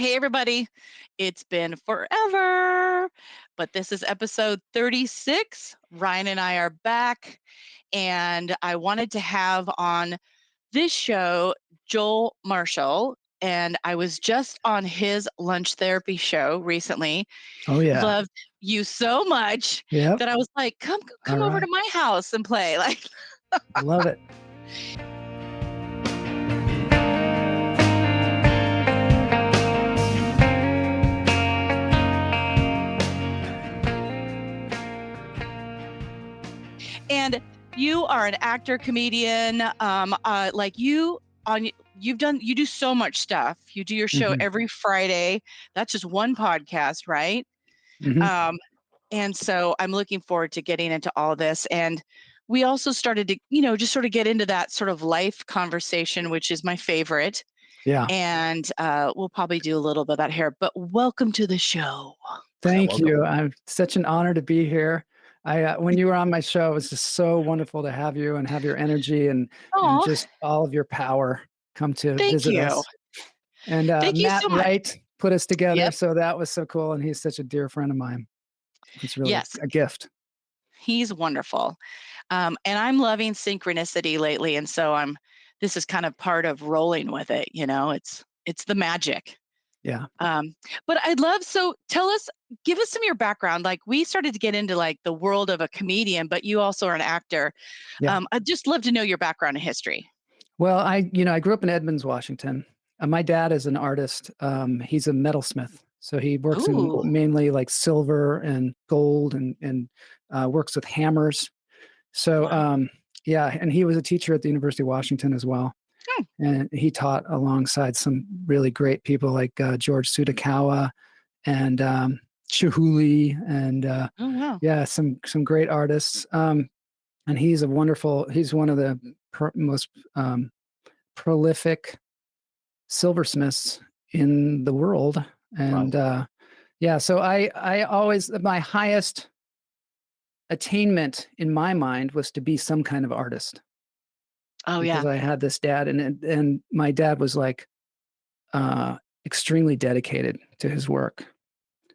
Hey, everybody. It's been forever, but this is episode 36. Ryan and I are back, and I wanted to have on this show Joel Marshall. And I was just on his lunch therapy show recently. Oh, yeah. Loved you so much Yep. that I was like, come All come over to right. my house and play. Like, Love it. and you are an actor, comedian, like you do so much stuff. You do your show Mhm. every Friday. That's just one podcast, right? Mhm. Um, and so I'm looking forward to getting into all this. And we also started to, just sort of get into that sort of life conversation, which is my favorite. Yeah. And we'll probably do a little bit of that here. But welcome to the show. Yeah, Thank welcome. you. I'm such an honor to be here. When you were on my show, it was just so wonderful to have you and have your energy and Oh, just all of your power come to thank visit you. us. And Thank you Matt so much. Wright put us together, Yep. so that was so cool, and he's such a dear friend of mine. It's really Yes. a gift. He's wonderful. And I'm loving synchronicity lately. And so this is kind of part of rolling with it, it's the magic. Yeah. Um, but so give us some of your background. Like we started to get into like the world of a comedian, but you also are an actor. Yeah. I'd just love to know your background and history. Well, I grew up in Edmonds, Washington. My dad is an artist. He's a metalsmith, so he works in Ooh, mainly like silver and gold, and works with hammers. So wow. yeah, and he was a teacher at the University of Washington as well, Hmm. and he taught alongside some really great people like George Tsutakawa and Chihuly, and Oh, wow. yeah, some great artists. And he's he's one of the most prolific silversmiths in the world. Wow. And yeah, so I always, my highest attainment in my mind was to be some kind of artist, Oh, because yeah. I had this dad, and my dad was like uh extremely dedicated to his work.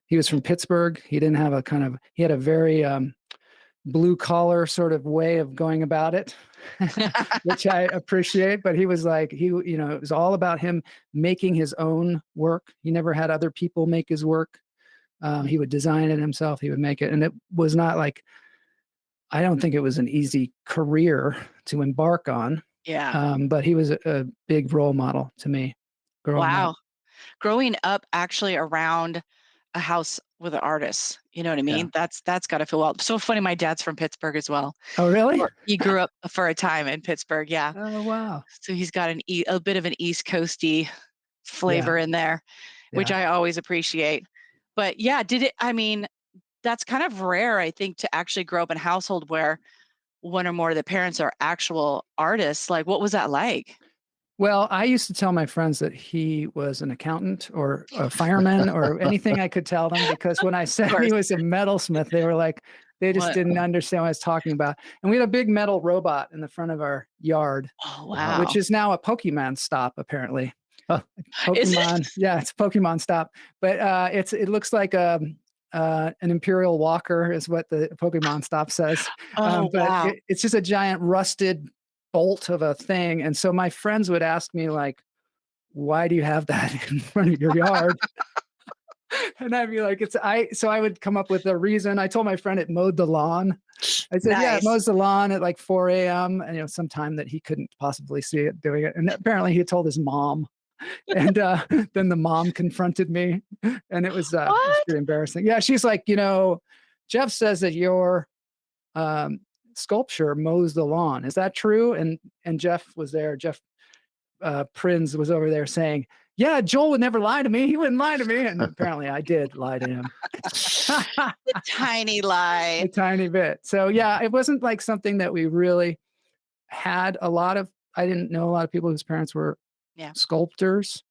He was from Pittsburgh. He didn't have he had a very blue collar sort of way of going about it, which I appreciate. But he was like, it was all about him making his own work. He never had other people make his work. He would design it himself. He would make it. And it was not like, I don't think it was an easy career to embark on. Yeah. But he was a big role model to me growing up. Wow. Growing up actually around a house with an artist, you know what I Yeah. mean? That's gotta feel wild. So funny, my dad's from Pittsburgh as well. Oh, really? Or he grew up for a time in Pittsburgh, yeah. Oh, wow. So he's got a bit of an East Coasty Yeah. flavor in there, which Yeah. I always appreciate. But yeah, that's kind of rare, I think, to actually grow up in a household where one or more of the parents are actual artists. Like, what was that like? Well, I used to tell my friends that he was an accountant or a fireman or anything I could tell them, because when I Of said course. he was a metalsmith, they were like, they just What? didn't understand what I was talking about. And we had a big metal robot in the front of our yard, Oh, Wow. which wow. is now a Pokemon stop, apparently. Huh. Is it? Pokemon, yeah, it's Pokemon stop. But it looks like an Imperial Walker is what the Pokemon stop says. Oh, But wow. it's just a giant rusted bolt of a thing. And so my friends would ask me like, why do you have that in front of your yard? And I'd be like, so I would come up with a reason. I told my friend it mowed the lawn. I said, yeah, it Nice. mows the lawn at like 4 a.m. And sometime that he couldn't possibly see it doing it. And apparently he told his mom. And then the mom confronted me, and it was What? pretty embarrassing. Yeah, she's like, Jeff says that your sculpture mows the lawn. Is that true? And Jeff was there. Jeff Prinz was over there saying, yeah, Joel would never lie to me. He wouldn't lie to me. And apparently I did lie to him. The tiny lie. A tiny bit. So yeah, it wasn't like something that we really had a lot of. I didn't know a lot of people whose parents were Yeah. sculptors.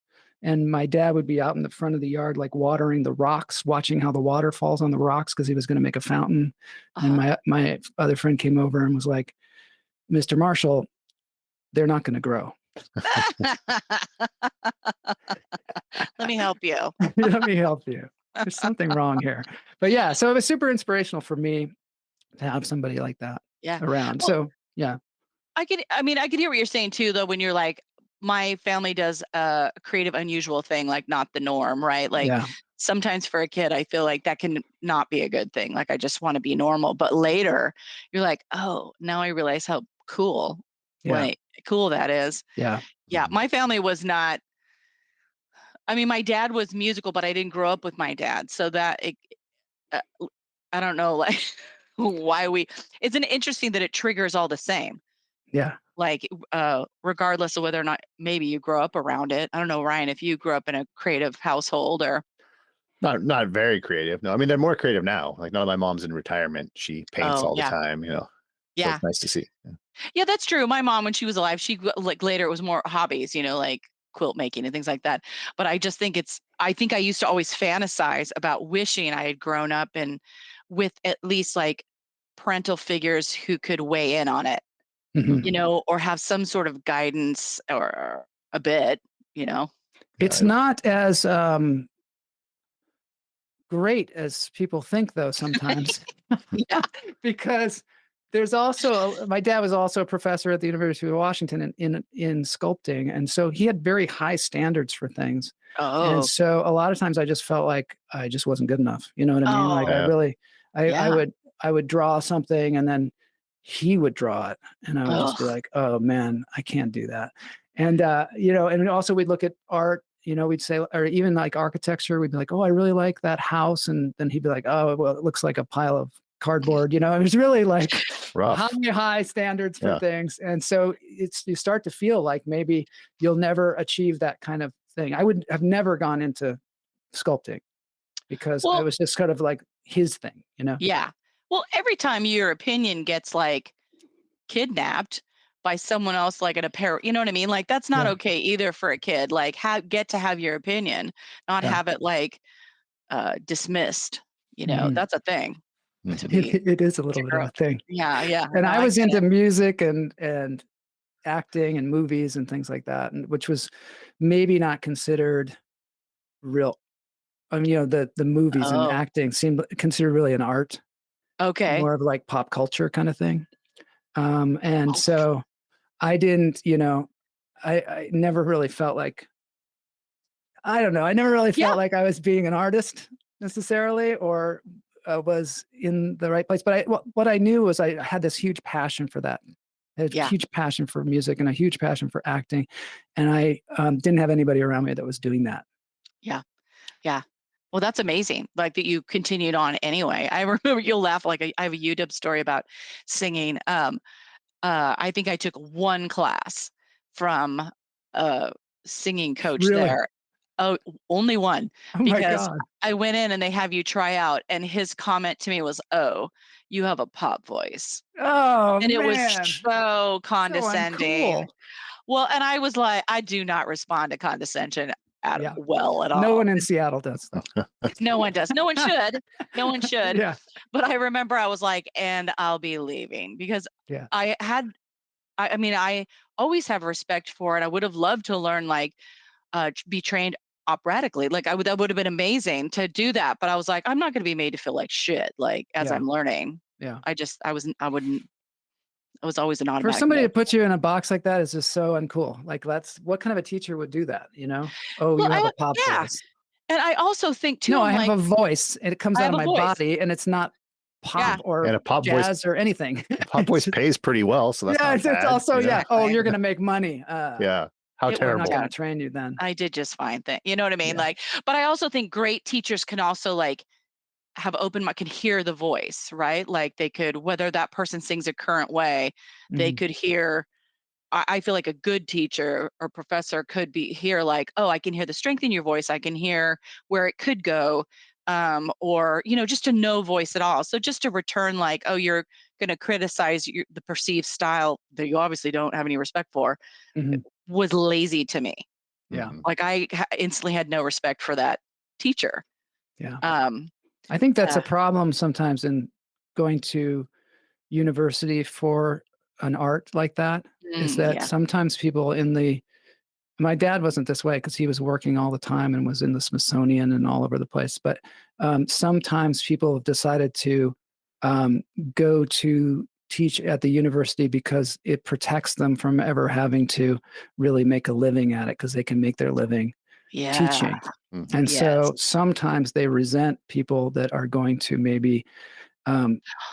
And my dad would be out in the front of the yard, like watering the rocks, watching how the water falls on the rocks because he was going to make a fountain. And Uh-huh. my other friend came over and was like, Mr. Marshall, they're not going to grow. Let me help you. Let me help you. There's something wrong here. But yeah, so it was super inspirational for me to have somebody like that Yeah. around. Well, So yeah, I could hear what you're saying too, though, when you're like, my family does a creative, unusual thing, like not the norm, right? Like yeah, sometimes for a kid, I feel like that can not be a good thing. Like I just want to be normal. But later you're like, oh, now I realize how cool, yeah, like cool that is. yeah. Yeah. Mhm. My family was not, I mean, my dad was musical, but I didn't grow up with my dad. So uh, I don't know, like why it's an interesting that it triggers all the same. Yeah. Like, regardless of whether or not maybe you grow up around it. I don't know, Ryan, if you grew up in a creative household or Not very creative. No, I mean they're more creative now. Like now that my mom's in retirement, she paints oh, all the yeah. time. So Yeah. it's nice to see. Yeah. Yeah, that's true. My mom, when she was alive, like later it was more hobbies, like quilt making and things like that. But I think I used to always fantasize about wishing I had grown up and with at least like parental figures who could weigh in on it, Mhm. or have some sort of guidance or a bit, you know. It's Yeah, not as great as people think, though, sometimes, Yeah. because there's also my dad was also a professor at the University of Washington in sculpting, and so he had very high standards for things. And Oh. so a lot of times I just felt like I just wasn't good enough. You know what I mean? Like I Oh, yeah. really, I yeah. would draw something and then he would draw it, and I would just be Ugh. like, oh man, I can't do that. And and also we'd look at art. We'd say, or even like architecture, we'd be like, oh, I really like that house, and then he'd be like, oh, well, it looks like a pile of cardboard. It was really like Rough. high standards for Yeah. things, and so you start to feel like maybe you'll never achieve that kind of thing. I would have never gone into sculpting because I Well, was just kind of like his thing. yeah. Well, every time your opinion gets like kidnapped by someone else, like in a pair, you know what I mean? Like that's not Yeah, okay either for a kid. Like get to have your opinion, not yeah. have it like dismissed. Mhm. That's a thing to Mhm. be It is a to little bit grow of a up. thing. Yeah, yeah. And No, I I was get into it. music and acting and movies and things like that, and which was maybe not considered real. I mean, the movies and Oh, acting seemed considered really an art, okay. more of like pop culture kind of thing. And Oh, so I didn't, I never really felt like I don't know. I never really yeah, felt like I was being an artist necessarily, or was in the right place. But what I knew was I had this huge passion for that. I had a yeah, huge passion for music and a huge passion for acting, and I didn't have anybody around me that was doing that. yeah, yeah. Well, that's amazing. Like that you continued on anyway. I remember you'll laugh. Like I have a YouTube story about singing. I think I took one class from a singing coach Really? there. Oh, only one, Oh my because god! I went in and they have you try out, and his comment to me was, "Oh, you have a pop voice." Oh And it was man, so so condescending. uncool. Well, and I was like, I do not respond to condescension Yeah, at no all. one in Seattle does though. No one does. No one should. No one should. Yeah, But I remember I was like, "And I'll be leaving," because yeah, I had I mean, I always have respect for it. I would have loved to learn, like, be trained operatically. Like, that would have been amazing to do that. But I was like, I'm not going to be made to feel like shit, like, as yeah, I'm learning. yeah. I wouldn't, it was always an For automatic somebody no. to put you in a box like that is just so uncool. Like that's what kind of a teacher would do that? Oh, Well, you have a pop yeah. voice. And I also think too, No, I'm I have like, a voice and it comes I out have of a my voice. body and it's not Yeah. pop or And jazz or anything. a pop It's voice just pays pretty well, so that's yeah, not it's bad. also yeah. Oh, Exactly. you're gonna make money. Yeah. How It We're not terrible. gonna yeah. train you then. I did just fine. You know what I mean? Yeah. Like, but I also think great teachers can also like have open mic, can hear the voice, right? Like they could, whether that person sings a current way, they Mhm. could hear. I feel like a good teacher or professor could be here, like, oh, I can hear the strength in your voice. I can hear where it could go, or just to no voice at all. So just to return, like, oh, you're going to criticize the perceived style that you obviously don't have any respect for, Mhm. was lazy to me. Yeah. Mhm. Like I instantly had no respect for that teacher. Yeah. Um, I think that's uh, a problem sometimes in going to university for an art like that, is that yeah, sometimes people in the My dad wasn't this way because he was working all the time and was in the Smithsonian and all over the place. But sometimes people have decided to go to teach at the university because it protects them from ever having to really make a living at it, because they can make their living Yeah. teaching. Mhm. And Yes. so sometimes they resent people that are going to maybe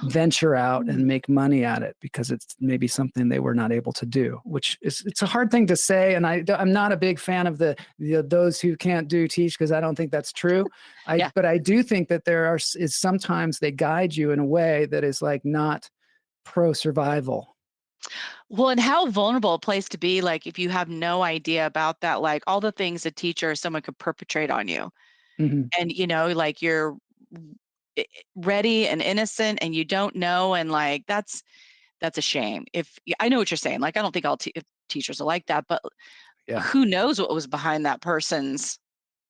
venture out and make money at it because it's maybe something they were not able to do, which is, it's a hard thing to say. And I'm not a big fan of those who can't do teach, because I don't think that's true. Yeah. But I do think that is sometimes they guide you in a way that is like not pro survival. Well, and how vulnerable a place to be, like if you have no idea about that, like all the things a teacher or someone could perpetrate on you. Mhm. And like you're ready and innocent and you don't know, and like that's a shame. I know what you're saying, like I don't think all teachers are like that, but Yeah. who knows what was behind that person's.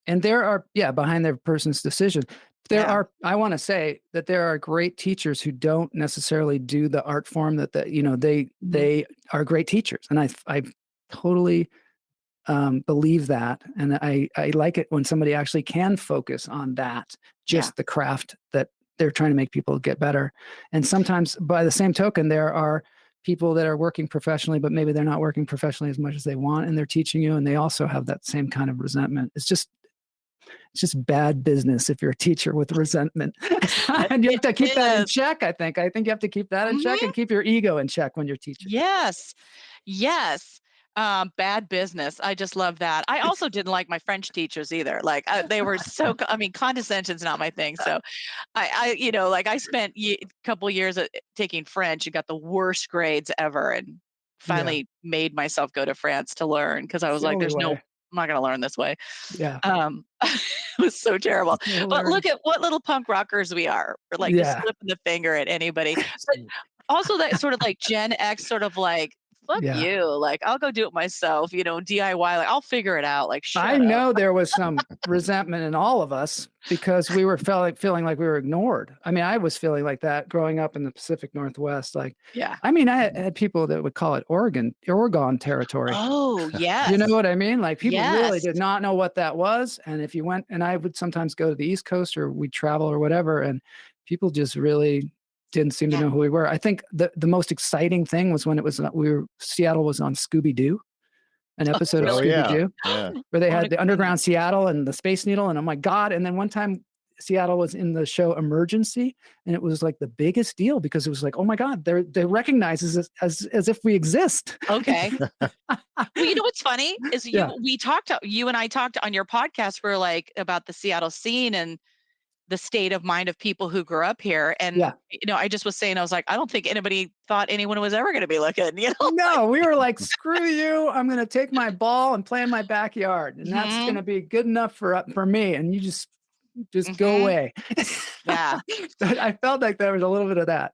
And there are, behind their person's decision. I want to say that there are great teachers who don't necessarily do the art form that they are great teachers. And I totally believe that. And I like it when somebody actually can focus on that, just the craft that they're trying to make people get better. And sometimes by the same token, there are people that are working professionally, but maybe they're not working professionally as much as they want, and they're teaching you, and they also have that same kind of resentment. It's just bad business if you're a teacher with resentment. And you have to keep that in check, I think. I think you have to keep that in check and keep your ego in check when you're teaching. Yes. Bad business. I just love that. I also didn't like my French teachers either. Like they were so, condescension's not my thing. So I spent a couple years taking French and got the worst grades ever, and finally made myself go to France to learn, because I was like, I'm not going to learn this way. Yeah. It was so terrible. But look at what little punk rockers we are. We're like just flipping the finger at anybody. But also that sort of like Gen X sort of like, fuck you. Like, I'll go do it myself, DIY, like I'll figure it out. Like, shut I up. know there was some resentment in all of us because we were feeling like we were ignored. I was feeling like that growing up in the Pacific Northwest. Like, I had people that would call it Oregon territory. Oh, yes. You know what I mean? Like people really did not know what that was. And if you went, and I would sometimes go to the East Coast or we'd travel or whatever, and people just really didn't seem to know who we were. I think the most exciting thing was when Seattle was on Scooby-Doo, an episode of Scooby-Doo, where they had the Underground Seattle and the Space Needle, and oh my God. And then one time Seattle was in the show Emergency, and it was like the biggest deal because it was like, oh my God, they recognize us as if we exist. Okay. Well, you know what's funny is you and I talked on your podcast, we're like about the Seattle scene and the state of mind of people who grew up here. And, I just was saying, I was like, I don't think anybody thought anyone was ever going to be looking, No, we were like, screw you. I'm going to take my ball and play in my backyard. And that's going to be good enough for me. And you just go away. Yeah. I felt like there was a little bit of that,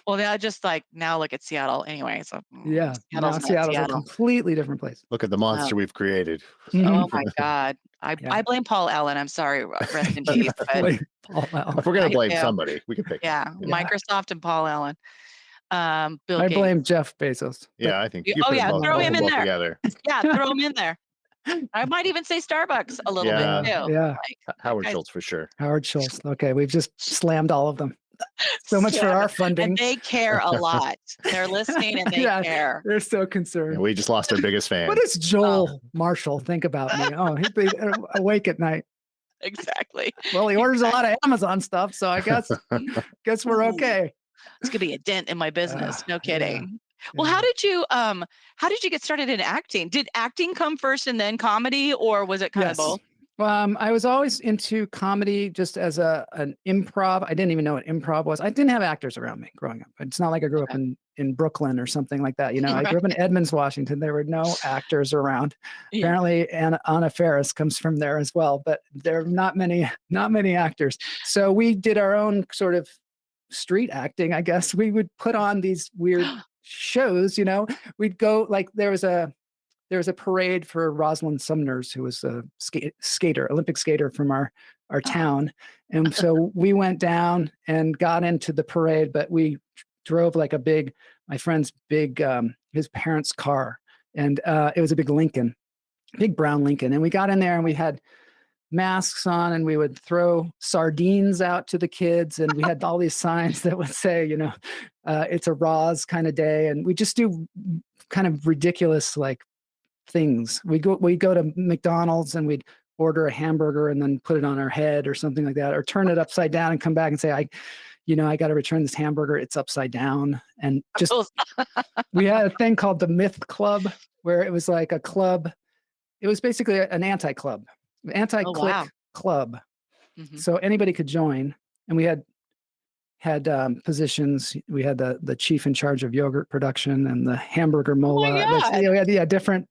Well, now just like, now look at Seattle anyway. So Seattle's a completely different place. Look at the monster we've created. Oh my God. I blame Paul Allen. I'm sorry. Rest in peace. But Paul Allen. If we're going to blame somebody, we can pick. Microsoft and Paul Allen. Bill I Gates. blame Jeff Bezos. Yeah, I think. Throw him in there. Yeah, throw him in there. I might even say Starbucks a little bit too. Yeah. Like, Howard Schultz for sure. Howard Schultz. Okay, we've just slammed all of them. So much for our funding. And they care a lot. They're listening and they care. They're so concerned. Yeah, we just lost our biggest fan. What does Joel Marshall think about me? Oh, he'd be awake at night. Exactly. Well, he orders a lot of Amazon stuff, so I guess we're okay. It's gonna be a dent in my business. No kidding. Well, how did you get started in acting? Did acting come first and then comedy, or was it kind of both? I was always into comedy just as an improv. I didn't even know what improv was. I didn't have actors around me growing up. It's not like I grew up in Brooklyn or something like that. I grew up in Edmonds, Washington. There were no actors around. Apparently, Anna Faris comes from there as well, but there are not many actors. So we did our own sort of street acting, I guess. We would put on these weird shows. We'd go, like there was a parade for Rosalind Sumners, who was a skater, Olympic skater from our town. And so we went down and got into the parade, but we drove like my friend's big, his parents' car. And it was a big Lincoln. big brown Lincoln. And we got in there and we had masks on and we would throw sardines out to the kids. And we had all these signs that would say, it's a Roz kind of day. And we just do kind of ridiculous like things. We go to McDonald's and we'd order a hamburger and then put it on our head or something like that, or turn it upside down and come back and say, I got to return this hamburger. It's upside down. And just, we had a thing called the Myth Club, where it was like a club. It was basically an anti-club, anti-click club. Mhm. So anybody could join. And we had positions. We had the chief in charge of yogurt production and the hamburger mola. We had different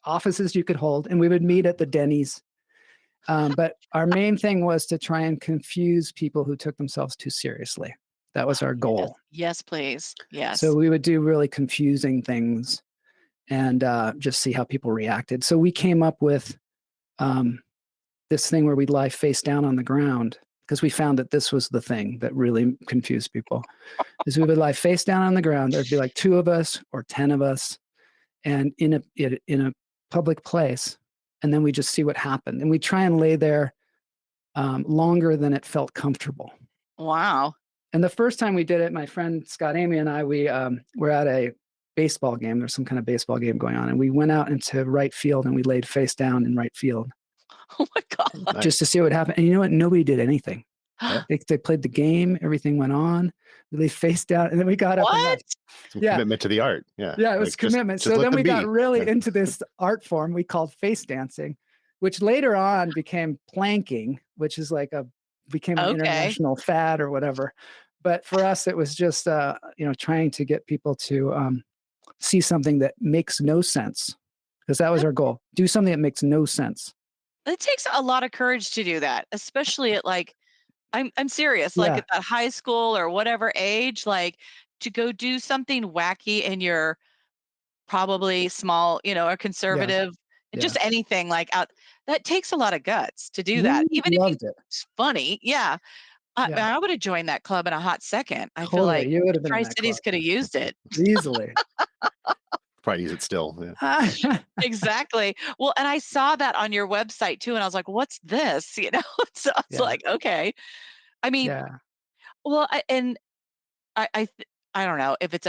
offices you could hold, and we would meet at the Denny's. But our main thing was to try and confuse people who took themselves too seriously. That was our goal. Yes, please. Yes. So we would do really confusing things and just see how people reacted. So we came up with this thing where we'd lie face down on the ground, because we found that this was the thing that really confused people. Is we would lie face down on the ground. There'd be like 2 of us or 10 of us, and in a public place. And then we just see what happened. And we try and lay there longer than it felt comfortable. Wow. And the first time we did it, my friend Scott Amy and I, we were at a baseball game. There's some kind of baseball game going on. And we went out into right field and we laid face down in right field. Oh my God. Just to see what happened. And you know what? Nobody did anything. Yeah. They played the game. Everything went on. We lay face down. And then we got up. What? Commitment to the art. Yeah. Yeah, it was commitment. Just so then we got be. really into this art form we called face dancing, which later on became planking, which is like became an international fad or whatever. But for us, it was just trying to get people to see something that makes no sense, because that was our goal. Do something that makes no sense. It takes a lot of courage to do that, especially at like, I'm serious, like at that high school or whatever age, like to go do something wacky and you're probably small, or conservative, just anything like out. That takes a lot of guts to do that. Even if it's funny. Yeah. I would have joined that club in a hot second. I feel like Tri-Cities could have used it. Easily. Probably use it still. Yeah. Exactly. Well, and I saw that on your website too, and I was like, "What's this?" So I was like, "Okay." I mean, well, I don't know if it's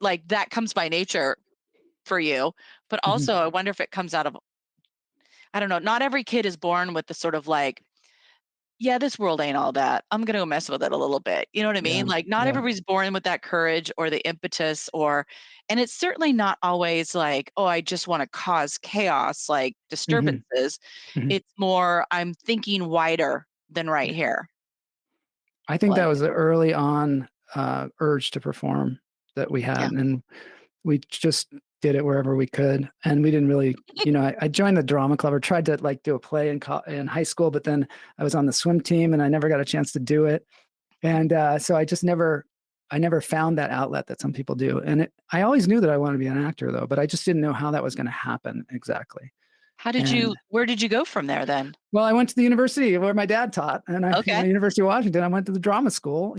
like that comes by nature for you, but also I wonder if it comes out of, I don't know. Not every kid is born with the sort of like, yeah, this world ain't all that. I'm going to go mess with it a little bit. You know what I mean? Like not everybody's born with that courage or the impetus and it's certainly not always like, oh, I just want to cause chaos, like disturbances. It's more, I'm thinking wider than right here. I think that was the early on urge to perform that we had. And we just did it wherever we could. And we didn't really, I joined the drama club or tried to like do a play in high school, but then I was on the swim team and I never got a chance to do it. And so I never found that outlet that some people do. And I always knew that I wanted to be an actor though, but I just didn't know how that was going to happen exactly. Where did you go from there then? Well, I went to the university where my dad taught, and the University of Washington. I went to the drama school,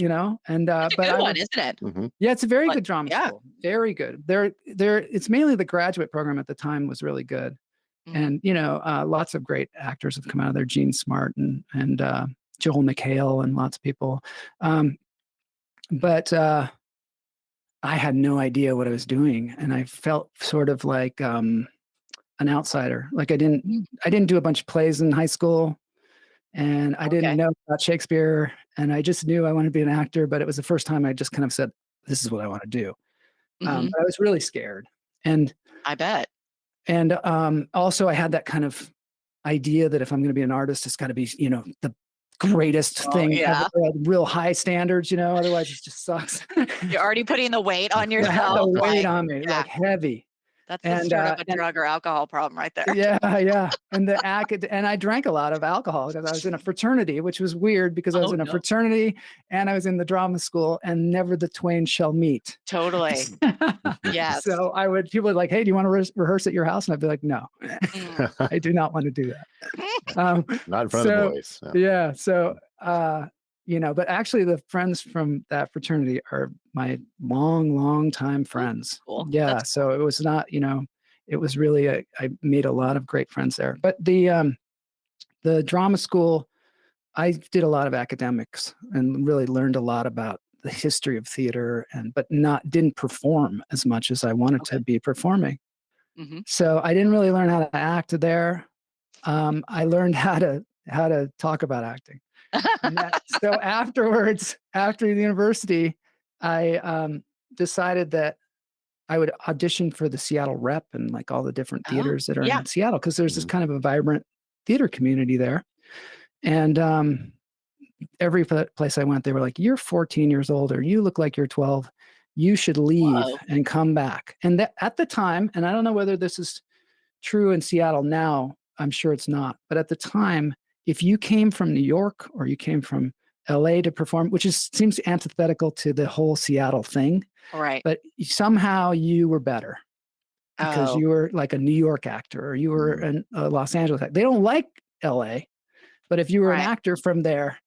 and That's a good one, isn't it? Yeah, it's a very good drama school. Very good. It's mainly the graduate program at the time was really good, and lots of great actors have come out of there. Gene Smart and Joel McHale and lots of people, but I had no idea what I was doing, and I felt sort of like an outsider. Like I didn't do a bunch of plays in high school, and I didn't know about Shakespeare, and I just knew I wanted to be an actor, but it was the first time I just kind of said, this is what I want to do. But I was really scared. And I bet. And also I had that kind of idea that if I'm going to be an artist, it's got to be, the greatest thing ever, real high standards, otherwise it just sucks. You're already putting the weight on yourself. I had the weight on me, like heavy. That's the start of a drug or alcohol problem right there. Yeah. And I drank a lot of alcohol because I was in a fraternity, which was weird because I was in a fraternity and I was in the drama school, and never the twain shall meet. Totally. Yes. So people would like, hey, do you want to rehearse at your house? And I'd be like, no, I do not want to do that. Not in front of the boys. No. Yeah. So, but actually the friends from that fraternity are my long time friends. Cool. Yeah. So it was not, it was really I made a lot of great friends there. But the drama school, I did a lot of academics and really learned a lot about the history of theater, but didn't perform as much as I wanted to be performing. Mhm. So I didn't really learn how to act there. I learned how to talk about acting. So afterwards, after the university, I decided that I would audition for the Seattle Rep and like all the different Oh, theaters that are yeah. in Seattle, because there's this Mhm. kind of a vibrant theater community there. And every place I went, they were like, "You're 14 years old, or you look like you're 12. You should leave Whoa. and come back." And at the time, and I don't know whether this is true in Seattle now, I'm sure it's not. But at the time, if you came from New York or you came from LA to perform, which seems antithetical to the whole Seattle thing, Right. but somehow you were better because Oh, you were like a New York actor or you were a Los Angeles actor. They don't like LA, but if you were an right. actor from there,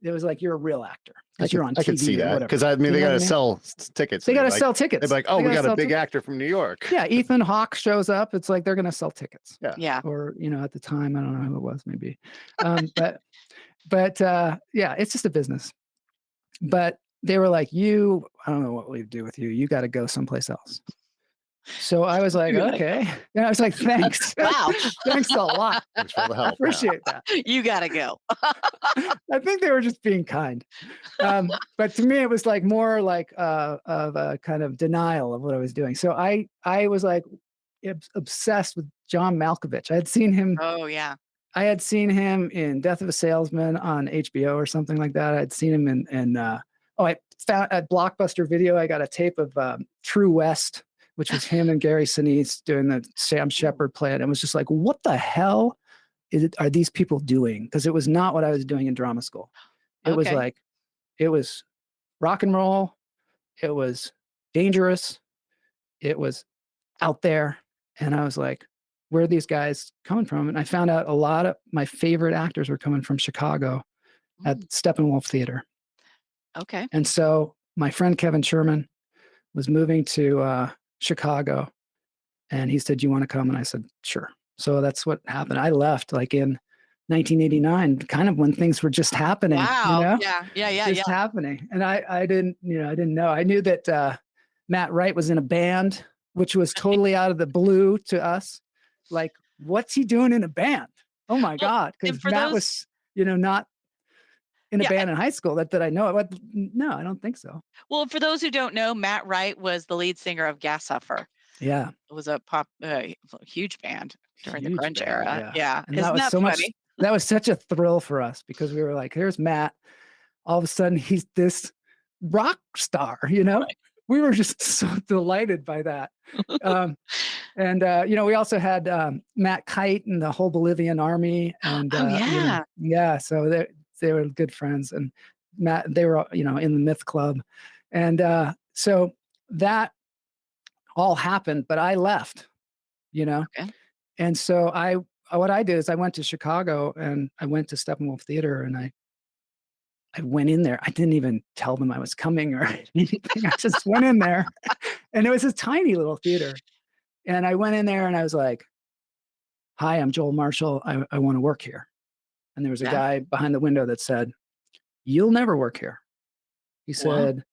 it was like you're a real actor I because you're could, on I could see TV or that whatever. because I mean You they know got what I to mean? sell tickets. They got to Like, sell tickets. they'd be like, They "Oh, we gotta got a sell big tickets. actor from New York." Yeah, Ethan Hawke shows up. It's like they're going to sell tickets. Yeah. Yeah. Or at the time, I don't know who it was, maybe. But yeah, it's just a business. But they were like, I don't know what we do with you. You got to go someplace else. So I was like, You gotta okay. And I was like, thanks. Wow. Thanks a lot. Thanks for all the I help. Yeah. appreciate that. You gotta go. I think they were just being kind. But to me, it was like more like of a kind of denial of what I was doing. So I was like obsessed with John Malkovich. I had seen him. Oh, yeah. I had seen him in Death of a Salesman on HBO or something like that. I'd seen him in I found at Blockbuster Video. I got a tape of True West, which was him and Gary Sinise doing the Sam Shepard play. And it was just like, what the hell are these people doing? Because it was not what I was doing in drama school. It was Okay. like, it was rock and roll. It was dangerous. It was out there. And I was like, where are these guys coming from? And I found out a lot of my favorite actors were coming from Chicago at Steppenwolf Theater. Okay. And so my friend Kevin Sherman was moving to Chicago, and he said, "You want to come?" And I said, "Sure." So that's what happened. I left like in 1989, kind of when things were just happening. Wow. Yeah. Just happening. And I didn't know. I knew that Matt Wright was in a band, which was totally out of the blue to us. Like, what's he doing in a band? Oh my God. and Because for Matt those- was, not in a Yeah, band in high school that I know. But no, I don't think so. Well, for those who don't know, Matt Wright was the lead singer of Gashuffer. Yeah. It was a huge band during the Huge grunge band, era. Yeah. And Isn't that was that so much. funny? That was such a thrill for us because we were like, here's Matt. All of a sudden, he's this rock star, Right. We were just so delighted by that. We also had Matt Kite and the whole Bolivian army. And Oh, yeah. yeah. So they were good friends. And Matt, they were, in the Myth Club. And so that all happened, but I left, Okay. And so what I did is I went to Chicago and I went to Steppenwolf Theater and I went in there. I didn't even tell them I was coming or anything. I just went in there and it was a tiny little theater. And I went in there and I was like, "Hi, I'm Joel Marshall. I want to work here." And there was a Yeah. guy behind the window that said, "You'll never work here." He said,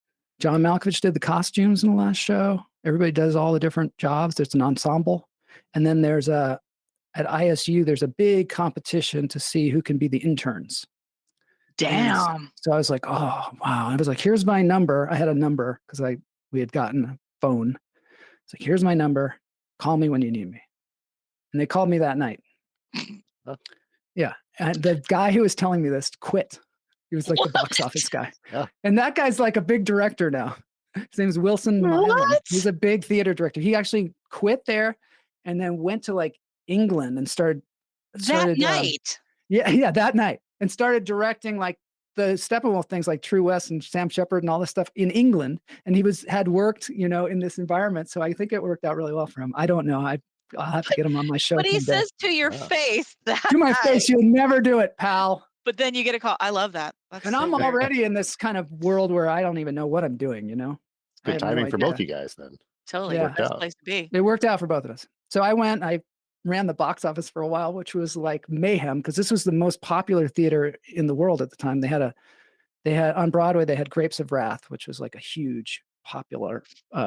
"John Malkovich did the costumes in the last show. Everybody does all the different jobs. There's an ensemble. And then at ISU, there's a big competition to see who can be the interns." Damn. So I was like, "Oh, wow." I was like, "Here's my number." I had a number because we had gotten a phone. It's like, "Here's my number. Call me when you need me." And they called me that night. Huh. Yeah. And the guy who was telling me this quit. He was like the box office guy. Yeah. And that guy's like a big director now. His name's Wilson Milam. What? He's a big theater director. He actually quit there and then went to like England and started That night. that night, and started directing like the Steppenwolf things like True West and Sam Shepard and all this stuff in England. And he had worked, in this environment. So I think it worked out really well for him. I don't know. I'll have to get him on my show. But he someday. says to your Wow. face that To my night, face, you'll never do it, pal. But then you get a call. I love that. That's And so I'm great. already in this kind of world where I don't even know what I'm doing, I Good have no timing for idea. both you guys then. Totally Yeah. the best out. place to be. It worked out for both of us. So I went, I ran the box office for a while, which was like mayhem because this was the most popular theater in the world at the time. They had on Broadway, they had Grapes of Wrath, which was like a huge popular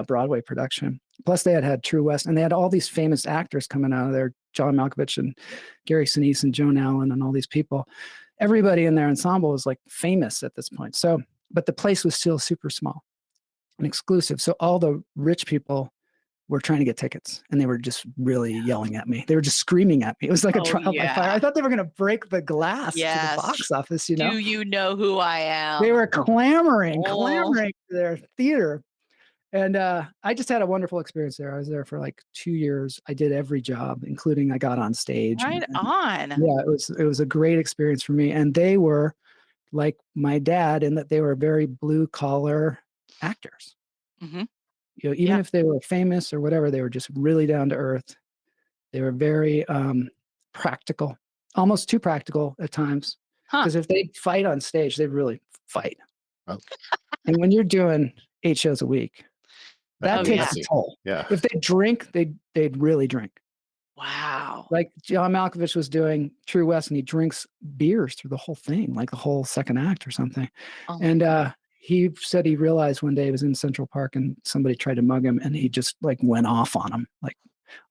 Broadway production. Plus they had True West, and they had all these famous actors coming out of there, John Malkovich and Gary Sinise and Joan Allen and all these people. Everybody in their ensemble was like famous at this point. So, but the place was still super small and exclusive. So all the rich people were trying to get tickets, and they were just really yelling at me. They were just screaming at me. It was like a trial by fire. I thought they were going to break the glass to the box office, you know? Do you know who I am? They were clamoring to their theater. And I just had a wonderful experience there. I was there for like 2 years. I did every job, including I got on stage. Right on. Yeah, it was a great experience for me. And they were like my dad in that they were very blue collar actors. Mm-hmm. You know, even if they were famous or whatever, they were just really down to earth. They were very practical, almost too practical at times. Because if they fight on stage, they really fight. Oh. And when you're doing 8 shows a week, that takes a toll. Yeah. If they drink, they'd really drink. Wow. Like John Malkovich was doing True West, and he drinks beers through the whole thing, like the whole second act or something. Oh and he said he realized one day he was in Central Park and somebody tried to mug him, and he just like went off on him, like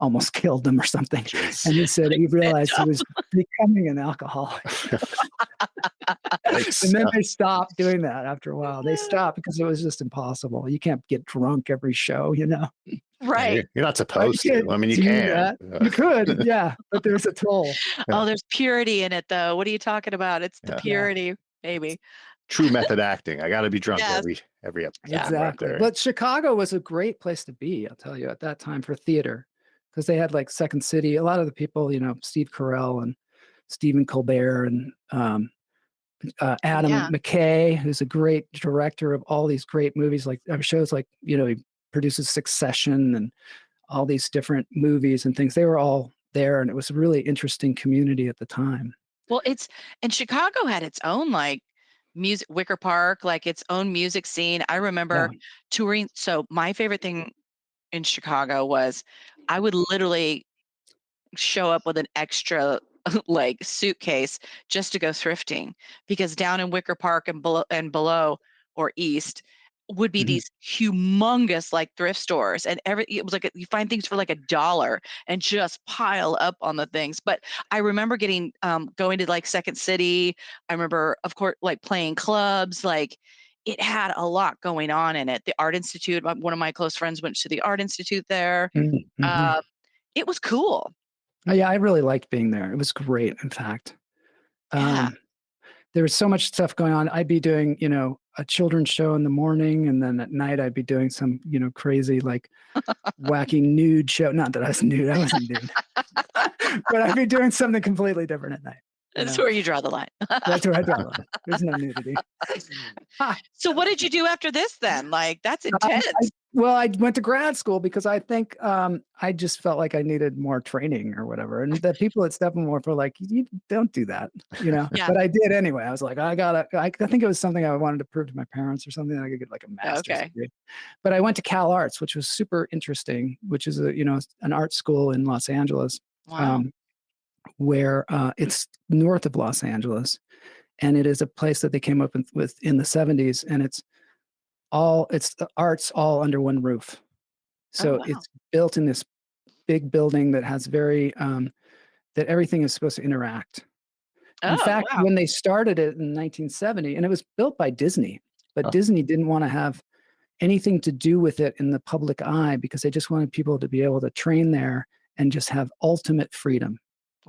almost killed them or something. Jeez. And he said he realized he was becoming an alcoholic. And then they stopped doing that after a while. They stopped because it was just impossible. You can't get drunk every show, you know? Right. You're not supposed to. I mean, you can. You could, yeah, but there's a toll. Oh, there's purity in it, though. What are you talking about? It's the purity, baby. True method acting. I got to be drunk every episode. Exactly. Right, but Chicago was a great place to be, I'll tell you, at that time for theater, because they had like Second City. A lot of the people, you know, Steve Carell and Stephen Colbert and Adam McKay, who's a great director of all these great movies, like shows like, you know, he produces Succession and all these different movies and things. They were all there, and it was a really interesting community at the time. Well, and Chicago had its own like music, Wicker Park, like its own music scene. I remember touring. So my favorite thing in Chicago was I would literally show up with an extra like suitcase just to go thrifting, because down in Wicker Park and below or east would be these humongous like thrift stores, and it was like you find things for like $1 and just pile up on the things. But I remember getting going to like Second City. I remember, of course, like playing clubs. Like it had a lot going on in it. The Art Institute, one of my close friends went to the Art Institute there. It was cool. Oh, yeah, I really liked being there. It was great, in fact. There was so much stuff going on. I'd be doing, you know, a children's show in the morning, and then at night I'd be doing some, you know, crazy, like wacky nude show. Not that I was nude, I wasn't nude. But I'd be doing something completely different at night. That's where you draw the line. That's where I draw the line. There's no nudity. So what did you do after this then? Like, that's intense. I went to grad school because I think I just felt like I needed more training or whatever. And the people at Steppenwolf were like, you don't do that, you know? But I did anyway. I was like, I think it was something I wanted to prove to my parents or something, that I could get like a master's degree. But I went to Cal Arts, which was super interesting, which is an art school in Los Angeles. Wow. Where it's north of Los Angeles, and it is a place that they came up with in the 70s, and it's the arts all under one roof. So it's built in this big building that has that everything is supposed to interact. In fact, when they started it in 1970, and it was built by Disney, but Disney didn't want to have anything to do with it in the public eye, because they just wanted people to be able to train there and just have ultimate freedom.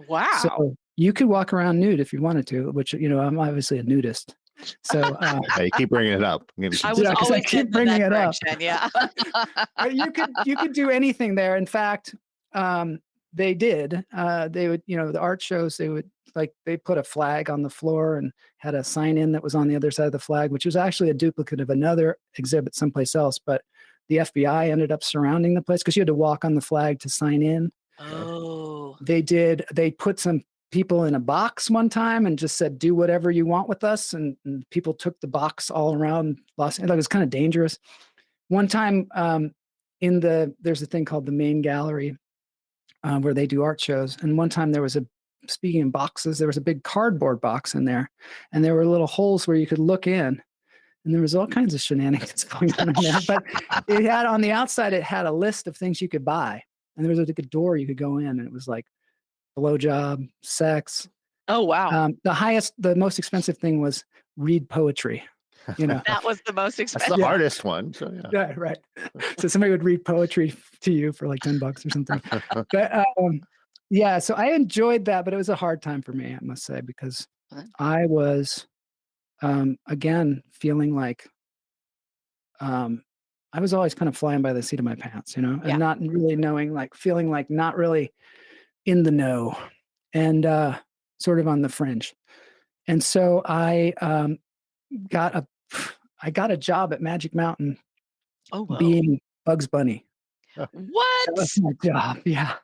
Wow. So you could walk around nude if you wanted to, which, you know, I'm obviously a nudist. So you keep bringing it up. I keep bringing it up. Yeah. you could do anything there. In fact, they did. They would, you know, the art shows, they put a flag on the floor and had a sign in that was on the other side of the flag, which was actually a duplicate of another exhibit someplace else. But the FBI ended up surrounding the place because you had to walk on the flag to sign in. Oh. They put some people in a box one time and just said, do whatever you want with us. And people took the box all around Los Angeles. It was kind of dangerous. One time there's a thing called the Main Gallery, where they do art shows. And one time speaking in boxes, there was a big cardboard box in there, and there were little holes where you could look in, and there was all kinds of shenanigans going on in there. But it had on the outside, it had a list of things you could buy, and there was like a door you could go in, and it was like blowjob, sex. Oh, wow. The most expensive thing was read poetry. That was the most That's expensive. the hardest one. So yeah. Yeah, right. So somebody would read poetry to you for like $10 or something. But yeah, so I enjoyed that, but it was a hard time for me, I must say, because I was again feeling like I was always kind of flying by the seat of my pants, and not really knowing, like feeling like not really in the know, and sort of on the fringe. And so I got a job at Magic Mountain Oh, whoa. being Bugs Bunny. What? That was my job. Yeah.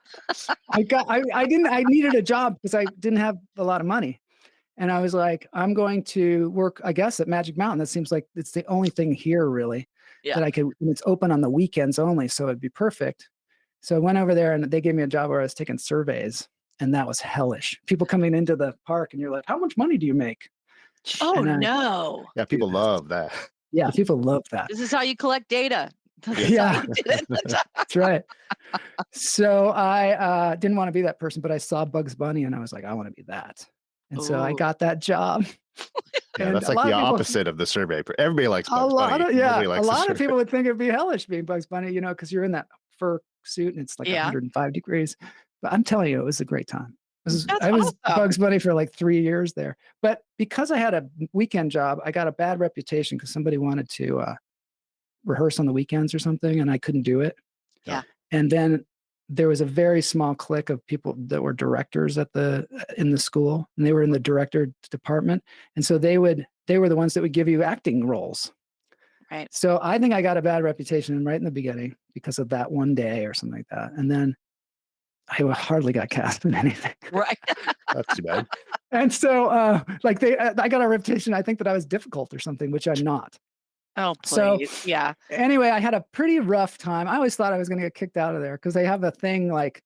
I needed a job because I didn't have a lot of money. And I was like, I'm going to work, I guess, at Magic Mountain. That seems like it's the only thing here really that I could, and it's open on the weekends only. So it'd be perfect. So I went over there and they gave me a job where I was taking surveys, and that was hellish. People coming into the park and you're like, how much money do you make? Oh, no. Yeah, people love that. Yeah, people love that. This is how you collect data. Yeah. That's right. So I didn't want to be that person, but I saw Bugs Bunny and I was like, I want to be that. And so I got that job. Yeah, And that's a like lot the of people- opposite of the survey. Everybody likes A Bugs lot Bunny. of Nobody likes a the lot of survey. people would think it'd be hellish being Bugs Bunny, because you're in that fur suit and it's like 105 degrees. But I'm telling you, it was a great time. I was awesome. Bugs Bunny for like 3 years there. But because I had a weekend job, I got a bad reputation because somebody wanted to rehearse on the weekends or something, and I couldn't do it. Yeah. And then there was a very small clique of people that were directors in the school, and they were in the director department. And so they were the ones that would give you acting roles. Right. So I think I got a bad reputation right in the beginning because of that one day or something like that. And then I hardly got cast in anything. Right. That's too bad. And so I got a reputation, I think, that I was difficult or something, which I'm not. Oh, please. So Yeah. anyway, I had a pretty rough time. I always thought I was going to get kicked out of there because they have a thing like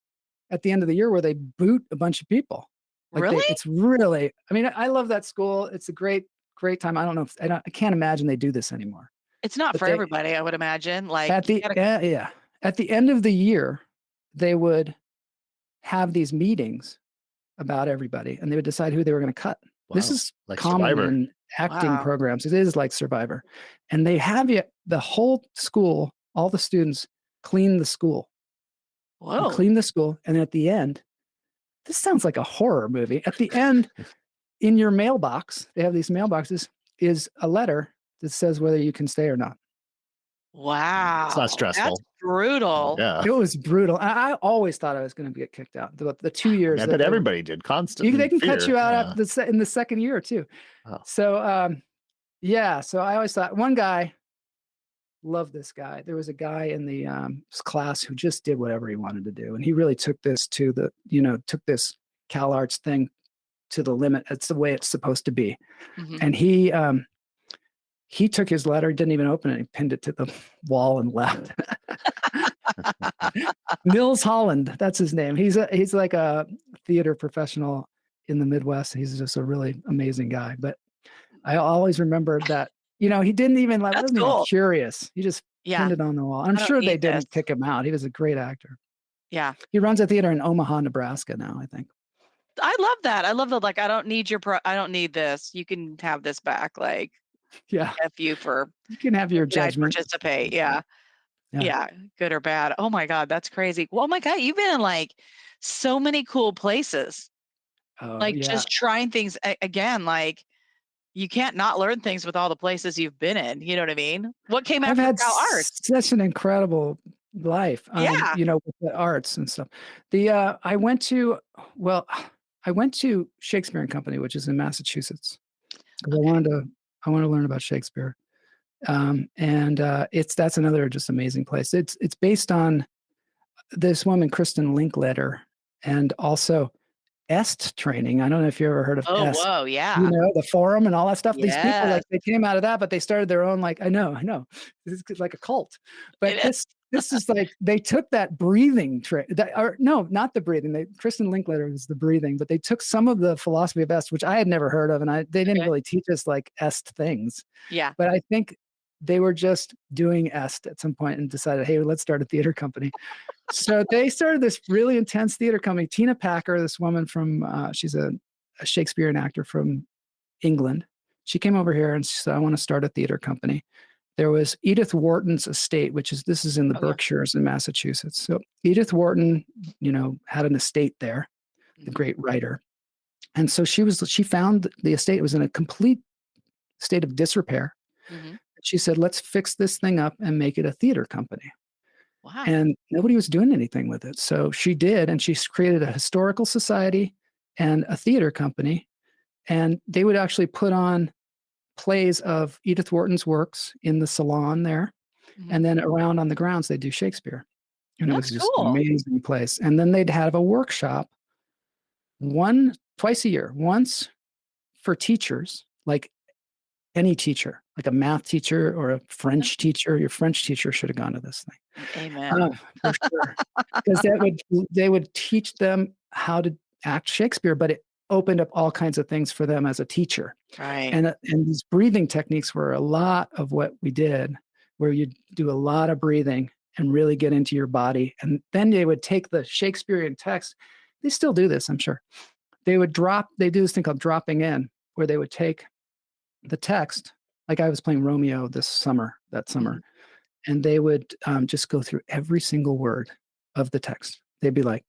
at the end of the year where they boot a bunch of people. Like Really? it's really, I mean, I love that school. It's a great time. I don't know I can't imagine they do this anymore. It's not But for they- everybody, I would imagine. Like At you the gotta- at the end of the year, they would have these meetings about everybody, and they would decide who they were going to cut. This Wow. is Like common Survivor. in acting Wow. programs. It is like Survivor, and they have the whole school, all the students clean the school. You Whoa. clean the school, and at the end, this sounds like a horror movie. At the end, in your mailbox, they have these mailboxes, is a letter that says whether you can stay or not. Wow. It's not stressful. That's brutal. Yeah. It was brutal. I always thought I was going to get kicked out. The 2 years. I that bet they- everybody did constantly. They can cut fear. you out Yeah. after in the second year too. Oh. So yeah. So I always thought one guy. Love this guy. There was a guy in the class who just did whatever he wanted to do, and he really took this to took this CalArts thing to the limit. It's the way it's supposed to be. Mhm. And he took his letter, didn't even open it. He pinned it to the wall and left. Nils Holland, that's his name. He's like a theater professional in the Midwest. He's just a really amazing guy. But I always remember that, he didn't even That's wasn't even cool. curious. He just Yeah. pinned it on the wall. I'm I don't sure they need didn't this. kick him out. He was a great actor. Yeah. He runs a theater in Omaha, Nebraska now, I think. I love that. I love that. Like, I don't need I don't need this. You can have this back. Like, Yeah. F you for You can have your did I judgment. participate. Yeah. Yeah. Yeah. Good or bad. Oh my God. That's crazy. Well, oh my God. You've been in like so many cool places. Oh, Like yeah. just trying things again. Like you can't not learn things with all the places you've been in. You know what I mean? What came I've after had CalArts? such an incredible life, Yeah. with the arts and stuff. I went to Shakespeare and Company, which is in Massachusetts, 'cause I wanted to learn about Shakespeare. That's another just amazing place. It's based on this woman, Kristen Linklater, and also EST training. I don't know if you ever heard of Oh, EST. whoa. Yeah. The forum and all that stuff. These people, Yes. like, they came out of that, but they started their own, like, I know. This is like a cult. But It is. this is like they took that breathing trick. Or no, not the breathing. Kristen Linklater was the breathing, but they took some of the philosophy of est, which I had never heard of, and they didn't Okay. really teach us like est things. Yeah. But I think they were just doing est at some point and decided, hey, let's start a theater company. So they started this really intense theater company. Tina Packer, this woman from, she's a Shakespearean actor from England. She came over here and she said, I want to start a theater company. There was Edith Wharton's estate, this is in the Oh, yeah. Berkshires in Massachusetts. So Edith Wharton, had an estate there, the great writer. And so she found the estate was in a complete state of disrepair. Mhm. She said, let's fix this thing up and make it a theater company. Wow. And nobody was doing anything with it. So she did, and she created a historical society and a theater company. And they would actually put on plays of Edith Wharton's works in the salon there. Mhm. And then around on the grounds, they do Shakespeare. And it was That's just an cool. amazing place. And then they'd have a workshop twice a year, once for teachers, like any teacher, like a math teacher or a French teacher. Your French teacher should have gone to this thing. Amen. For sure. Because they would teach them how to act Shakespeare, but it opened up all kinds of things for them as a teacher. Right. And these breathing techniques were a lot of what we did, where you do a lot of breathing and really get into your body. And then they would take the Shakespearean text. They still do this, I'm sure. They do this thing called dropping in, where they would take the text, like I was playing Romeo that summer, and they would just go through every single word of the text. They'd be like,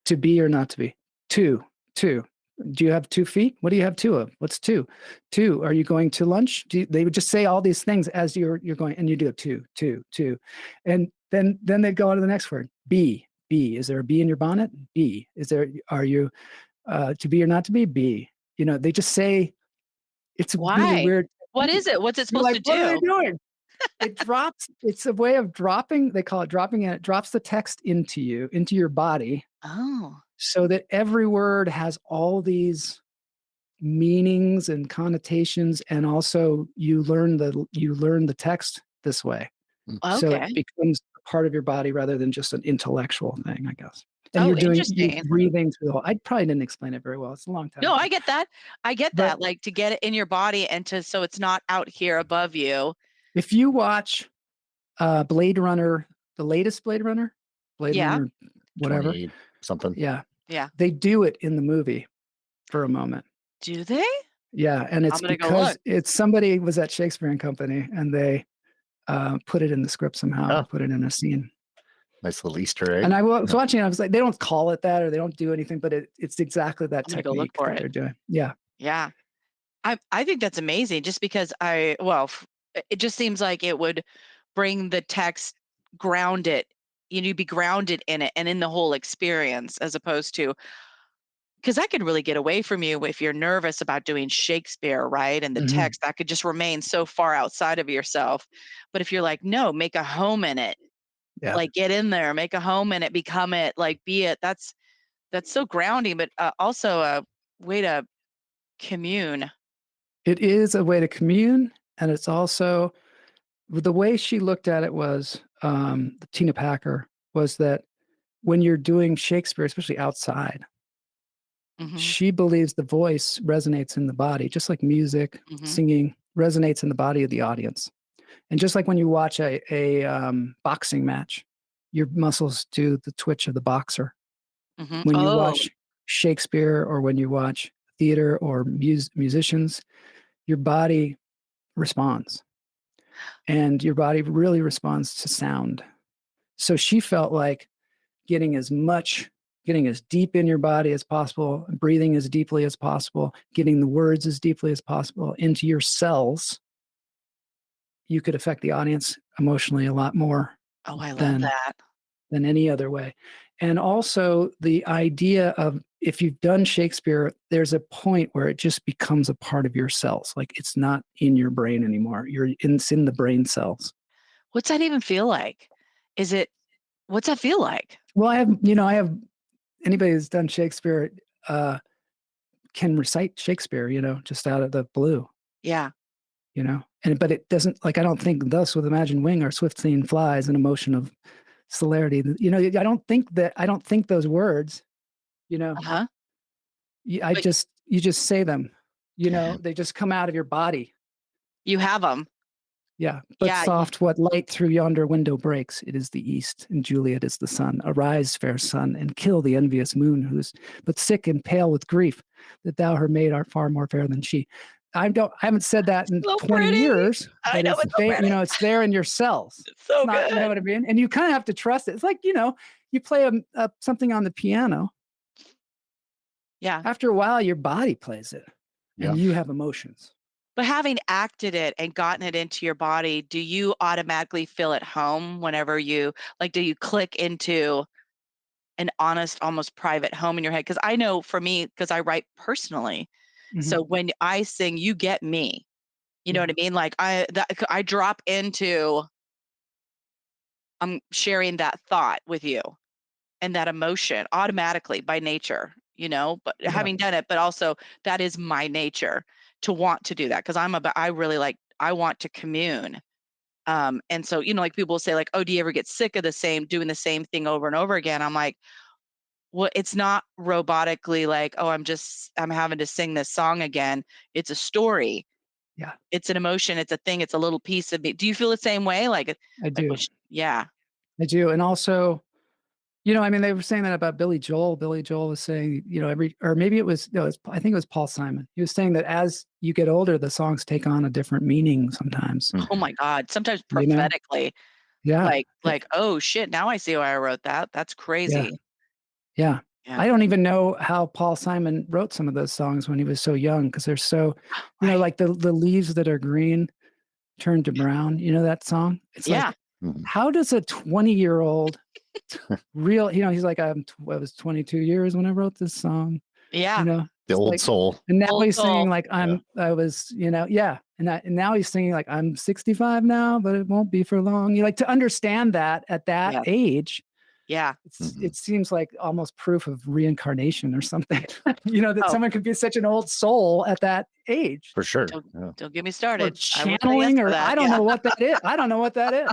to be or not to be, two. Do you have 2 feet? What do you have 2 of? What's 2? 2. Are you going to lunch? They would just say all these things as you're going, and you do 2. And then they'd go on to the next word. Be. Is there a bee in your bonnet? Be. Are you to be or not to be? Be. They just say, it's really Why? weird. What is it? What's it You're supposed like, to what are they do? doing? It's a way of dropping, they call it dropping in. It drops the text into your body, Oh. so that every word has all these meanings and connotations, and also you learn the text this way. So it Okay. becomes a part of your body rather than just an intellectual thing, I guess. And Oh, you're interesting. breathing through the whole. I probably didn't explain it very well. It's a long time No, ago. I get that. I get But that. Like to get it in your body and so it's not out here above you. if you watch Blade Runner, the latest Blade Runner, Yeah. whatever, 20 something. yeah, Yeah. they do it in the movie for a moment. Do they? Yeah, and it's I'm gonna go because look. it's somebody was at Shakespeare and Company, and they put it in the script somehow, Oh. put it in a scene. Nice little Easter egg. And I was watching, I was like, they don't call it that, or they don't do anything, but it's exactly that I'm gonna go look technique for that it. they're doing. Yeah. Yeah. I think that's amazing just because it just seems like it would bring the text, ground it, you'd be grounded in it and in the whole experience as opposed to, because that could really get away from you if you're nervous about doing Shakespeare, right? And the Mhm. text that could just remain so far outside of yourself. But if you're like, no, make a home in it, Yeah. like get in there, make a home in it, become it, like be it. That's so grounding, but also a way to commune. It is a way to commune, and it's also the way she looked at it was, Tina Packer, was that when you're doing Shakespeare, especially outside, Hmm. she believes the voice resonates in the body, just like music, Hmm. singing resonates in the body of the audience. And just like when you watch a boxing match, your muscles do the twitch of the boxer. Hmm. When you Oh, watch Shakespeare or when you watch theater or musicians, your body responds, and your body really responds to sound. So she felt like getting as deep in your body as possible, breathing as deeply as possible, getting the words as deeply as possible into your cells, you could affect the audience emotionally a lot more oh, I love than that. any other way. And also the idea of, if you've done Shakespeare, there's a point where it just becomes a part of your cells. Like it's not in your brain anymore. It's in the brain cells. What's that even feel like? What's that feel like? Well, I have anybody who's done Shakespeare can recite Shakespeare, just out of the blue. Yeah. you know, but it doesn't, like, I don't think thus with Imagine Wing or Swift Seen Flies, an emotion of celerity. You know, I don't think those words, you know, Uh-huh. But you just say them, you know, they just come out of your body. you have them. Yeah. But Yeah. soft, what light through yonder window breaks? It is the east, and Juliet is the sun. Arise, fair sun, and kill the envious moon, who's but sick and pale with grief, that thou her maid art far more fair than she. I haven't said that in So 20 pretty. years, I but know, it's it's so you pretty. know, it's there in your cells. It's so It's not, you know good. what I mean? And you kind of have to trust it. It's like, you know, you play something on the piano. Yeah. After a while, your body plays it, Yeah. and you have emotions. But having acted it and gotten it into your body, do you automatically feel at home whenever you like, do you click into an honest, almost private home in your head? Because I know for me, because I write personally. Mhm. So when I sing, you get me. You know Yeah. what I mean? Like I drop into I'm sharing that thought with you and that emotion automatically by nature, you know, but Yeah. having done it, but also that is my nature to want to do that because I really like I want to commune. And so, you know, like people will say, like, oh, do you ever get sick of doing the same thing over and over again? I'm like, well, it's not robotically like, oh, I'm having to sing this song again. It's a story. Yeah, It's an emotion. It's a thing. It's a little piece of me. Do you feel the same way? I do. Yeah. I do. And also, you know, I mean, they were saying that about Billy Joel. Billy Joel was saying, you know, or maybe it was, no, I think it was Paul Simon. He was saying that as you get older, the songs take on a different meaning sometimes, Oh my God. Sometimes you know? prophetically, Yeah. oh shit, now I see why I wrote that. That's Yeah. crazy. Yeah. Yeah. I don't even know how Paul Simon wrote some of those songs when he was so young, because they're so, you know, Right. like the leaves that are green turn to brown. You know that song? It's Yeah. like, how does a 20-year-old real, you know, he's like, I was 22 years when I wrote this song, you Yeah. know, The it's old like, soul. and now Old he's soul. singing like I was, you know, yeah. And now he's singing like I'm 65 now, but it won't be for long. You like to understand that at that Yeah. age, Yeah. it seems like almost proof of reincarnation or something. You know, that Oh, someone could be such an old soul at that age. For sure. don't Yeah. don't get me Or started. I will say yes channeling, to or that. I don't Yeah. know what that is. I don't know what that is.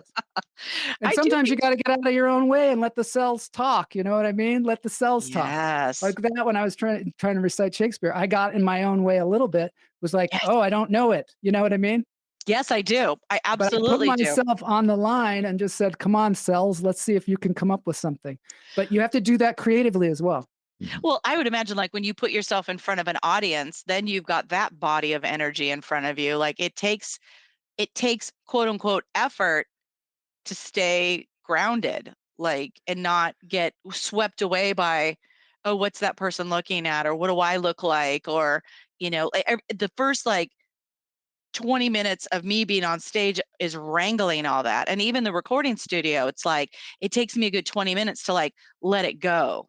And I do sometimes you think got to get out of your own way and let the cells talk. You know what I mean? Let the cells talk. yes. Like that when I was trying to recite Shakespeare, I got in my own way a little bit. Was like, Yes. oh, I don't know it. You know what I mean? Yes, I do. I But I put absolutely do. myself on the line and just said, "Come on, cells, let's see if you can come up with something." But you have to do that creatively as well. Well, I would imagine like when you put yourself in front of an audience, then you've got that body of energy in front of you. Like it takes quote unquote effort to stay grounded, like and not get swept away by, oh, what's that person looking at, or what do I look like, or the first like 20 minutes of me being on stage is wrangling all that. And even the recording studio, it's like it takes me a good 20 minutes to like let it go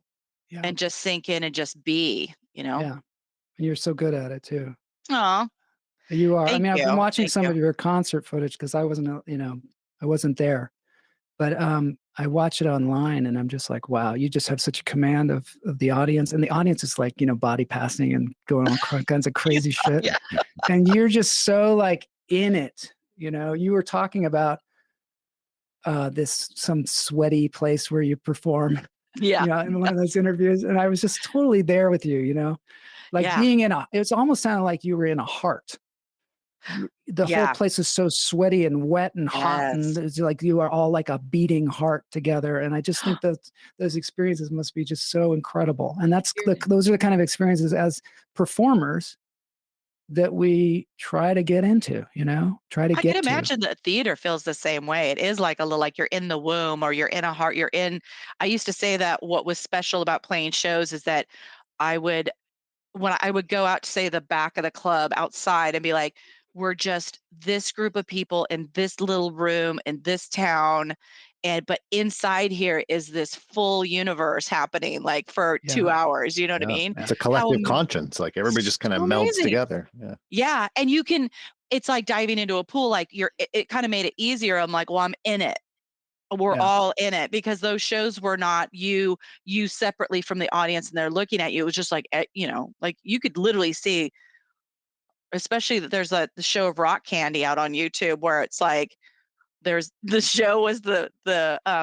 Yeah. and just sink in and just be. Yeah. And you're so good at it too. Oh, You are. I thank mean, I've been you. watching Thank some you. of your concert footage because I wasn't, you know, I wasn't there. But I watch it online and I'm just like, wow, you just have such a command of the audience. And the audience is like, you know, body passing and going all kinds of crazy shit. Yeah. And you're just so like in it. You know, you were talking about some sweaty place where you perform, Yeah. you know, in one of those interviews. And I was just totally there with you, you know, like Yeah. being it's almost sounded like you were in a heart. The whole Yeah. place is so sweaty and wet and hot, and Yes. it's like you are all like a beating heart together. And I just think that those experiences must be just so incredible. And those are the kind of experiences as performers that we try to get into, you know, try to I can get to. imagine that theater feels the same way. It is like a little like you're in the womb or you're in a heart. I used to say that what was special about playing shows is that I would, when I would go out to say the back of the club outside and be like, we're just this group of people in this little room in this town. But inside here is this full universe happening like for Yeah. 2 hours. You know what I Yeah. mean? It's a How collective conscience. Like everybody just kind of so melds amazing. together. Yeah. Yeah. And it's like diving into a pool. Like it kind of made it easier. I'm like, well, I'm in it. We're Yeah. all in it because those shows were not you separately from the audience and they're looking at you. It was just like, like you could literally see especially that there's the show of Rock Candy out on YouTube where it's like there's the show was the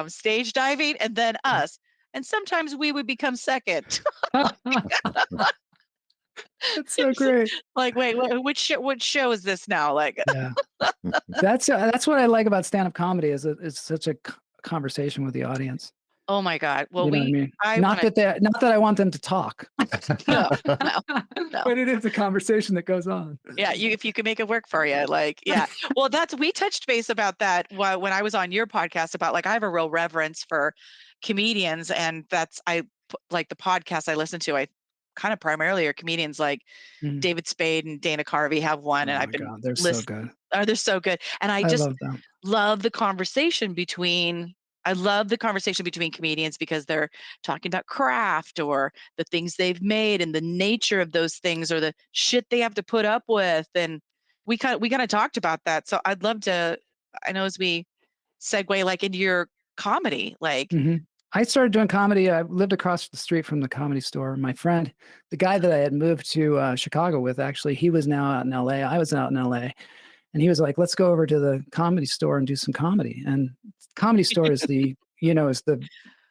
stage diving and then us, and sometimes we would become second. That's so great. Like, wait, which show is this now? Like, Yeah, that's what I like about stand-up comedy is it's such a conversation with the audience. oh my God. Well, You know what I mean? I Not that I want them to talk, no. but it is a conversation that goes on. Yeah, if you can make it work for you, like, yeah. Well, we touched base about that when I was on your podcast about like I have a real reverence for comedians, and like the podcast I listen to, I kind of primarily are comedians like David Spade and Dana Carvey have one, and I've been they're so good. Oh, they're so good, and I just love them. love the conversation between. I love the conversation between comedians because they're talking about craft or the things they've made and the nature of those things or the shit they have to put up with. And we kind of talked about that. So I'd love to, I know as we segue like into your comedy, like. I started doing comedy. I lived across the street from the Comedy Store. My friend, the guy that I had moved to Chicago with, actually, he was now out in LA. I was out in LA. And he was like, let's go over to the Comedy Store and do some comedy. And Comedy Store is is the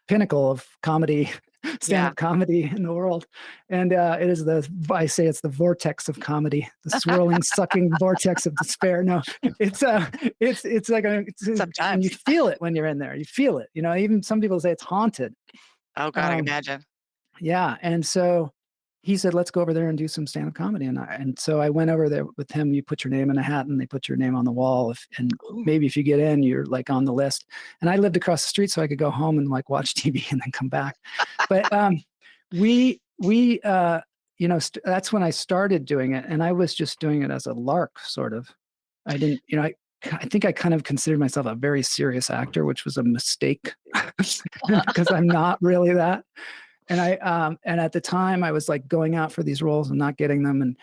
pinnacle of comedy, stand-up comedy in the world. And I say it's the vortex of comedy, the swirling, sucking vortex of despair. No, it's like sometimes and you feel it when you're in there. You feel it. Even some people say it's haunted. Oh God, I imagine. Yeah. And so he said, let's go over there and do some stand-up comedy. And so I went over there with him. You put your name in a hat and they put your name on the wall. And maybe if you get in, you're like on the list. And I lived across the street so I could go home and like watch TV and then come back. But that's when I started doing it. And I was just doing it as a lark, sort of. I didn't, I think I kind of considered myself a very serious actor, which was a mistake because I'm not really that. And and at the time I was like going out for these roles and not getting them. And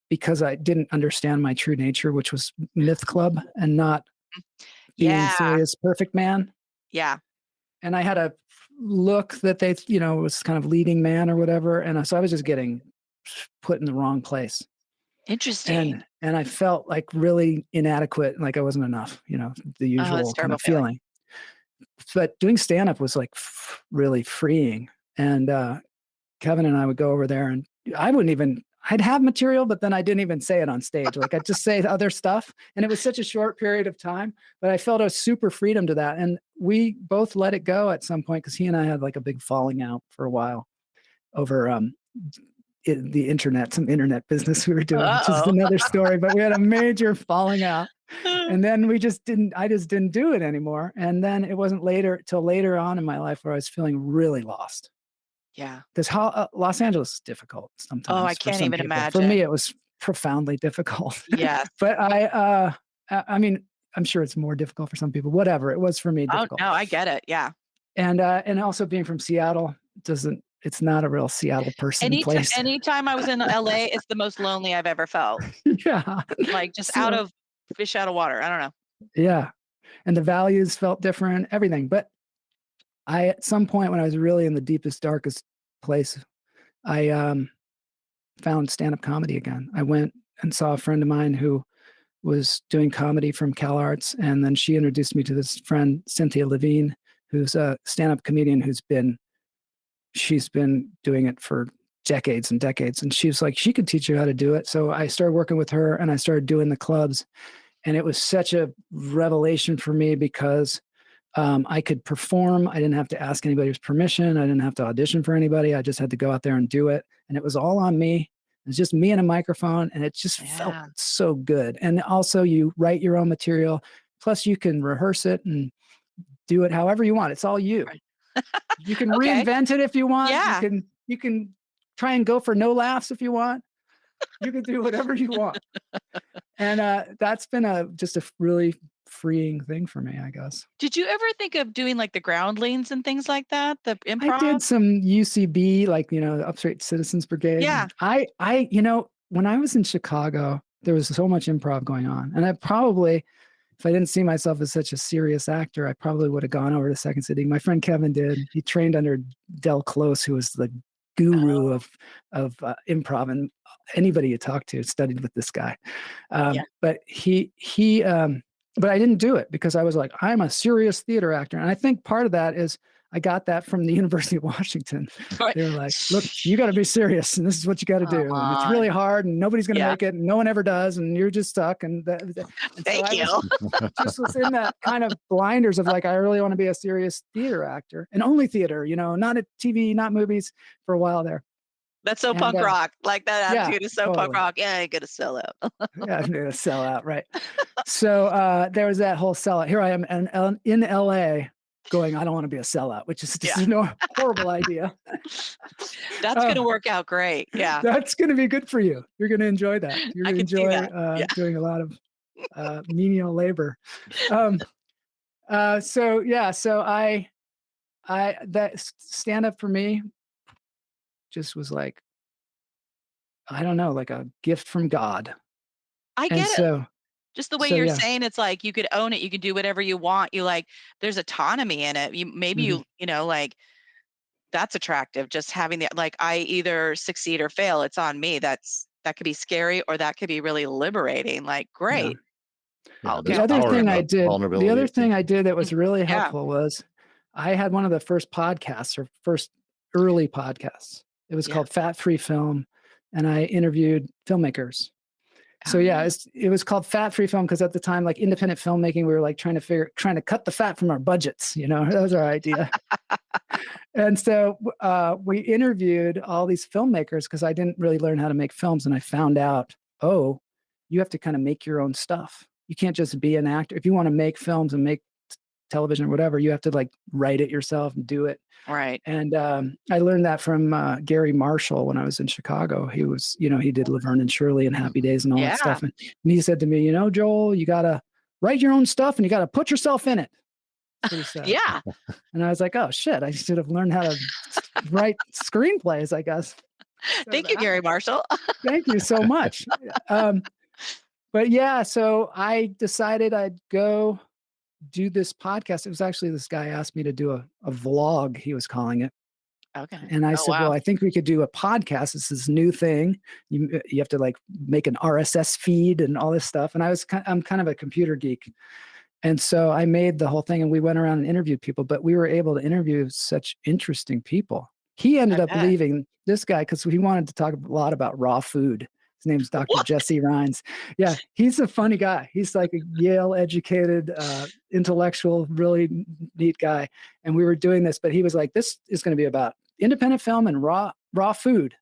because I didn't understand my true nature, which was Myth Club and not being serious, perfect man. Yeah. And I had a look that they, was kind of leading man or whatever. And so I was just getting put in the wrong place. Interesting. And I felt like really inadequate, like I wasn't enough, the usual kind of feeling. But doing stand-up was like really freeing. And Kevin and I would go over there and I'd have material, but then I didn't even say it on stage. Like I'd just say other stuff. And it was such a short period of time, but I felt a super freedom to that. And we both let it go at some point because he and I had like a big falling out for a while over the internet, some internet business we were doing, which is another story, but we had a major falling out. And then I just didn't do it anymore. And then it wasn't till later on in my life where I was feeling really lost. Yeah. Because Los Angeles is difficult sometimes. Oh, I can't even imagine. For me, it was profoundly difficult. Yeah. But I mean, I'm sure it's more difficult for some people. Whatever, it was for me difficult. Oh, no, I get it. Yeah. And also being from Seattle it's not a real Seattle person place. Anytime I was in LA, it's the most lonely I've ever felt. Yeah. Like just fish out of water. I don't know. Yeah. And the values felt different, everything. But at some point when I was really in the deepest, darkest place, I found stand-up comedy again. I went and saw a friend of mine who was doing comedy from CalArts. And then she introduced me to this friend, Cynthia Levine, who's a stand-up comedian she's been doing it for decades and decades. And she was like, she could teach you how to do it. So I started working with her and I started doing the clubs. And it was such a revelation for me because I could perform. I didn't have to ask anybody's permission. I didn't have to audition for anybody. I just had to go out there and do it. And it was all on me. It was just me and a microphone. And it just felt so good. And also you write your own material. Plus you can rehearse it and do it however you want. It's all you. Right. You can reinvent it if you want. Yeah. You can try and go for no laughs if you want. You can do whatever you want. And that's been just a really freeing thing for me, I guess. Did you ever think of doing like the Groundlings and things like that? The improv? I did some UCB, like, Upstate Citizens Brigade. Yeah. I when I was in Chicago, there was so much improv going on. And I probably, if I didn't see myself as such a serious actor, I probably would have gone over to Second City. My friend Kevin did. He trained under Del Close, who was the guru of improv, and anybody you talk to studied with this guy. Yeah. But but I didn't do it because I was like, I'm a serious theater actor. And I think part of that is I got that from the University of Washington. Right. They were like, look, you got to be serious and this is what you got to do. And it's really hard and nobody's going to make it and no one ever does. And you're just stuck. And Thank you. Just was in that kind of blinders of like, I really want to be a serious theater actor and only theater, not at TV, not movies for a while there. That's so punk rock. Like that attitude is so totally. punk rock. Yeah, I'm going to sell out. Yeah, I'm going to sell out. Right. So there was that whole sellout. Here I am in LA going, I don't want to be a sellout, which is just a horrible idea. That's going to work out great. Yeah. That's going to be good for you. You're going to enjoy that. You're going to enjoy doing a lot of menial labor. So I that stand up for me just was like, I don't know, like a gift from God. I get it. Just the way you're saying, it's like you could own it. You could do whatever you want. There's autonomy in it. Like that's attractive. Just having I either succeed or fail. It's on me. That could be scary or that could be really liberating. Like, great. Yeah, the other thing I did that was really helpful was I had one of the first podcasts or first early podcasts. It was called Fat Free Film. And I interviewed filmmakers. So it was called Fat Free Film because at the time, like independent filmmaking, we were like trying to cut the fat from our budgets. That was our idea. And so we interviewed all these filmmakers because I didn't really learn how to make films, and I found out, you have to kind of make your own stuff. You can't just be an actor. If you want to make films and make television or whatever, you have to like write it yourself and do it. Right. And I learned that from Gary Marshall when I was in Chicago. He was, he did Laverne and Shirley and Happy Days and all that stuff. And he said to me, Joel, you got to write your own stuff and you got to put yourself in it. That's what he said. Yeah. And I was like, oh shit, I should have learned how to write screenplays, I guess. Thank you, Gary Marshall. Thank you so much. So I decided I'd go do this podcast. It was actually this guy asked me to do a vlog, he was calling it. Okay. And I said, well, I think we could do a podcast. This is new thing. You have to like make an RSS feed and all this stuff. And I'm kind of a computer geek. And so I made the whole thing and we went around and interviewed people, but we were able to interview such interesting people. He ended up leaving, this guy, because he wanted to talk a lot about raw food. His name's Dr. Jesse Rines. Yeah, he's a funny guy. He's like a Yale educated, intellectual, really neat guy. And we were doing this, but he was like, this is going to be about independent film and raw food.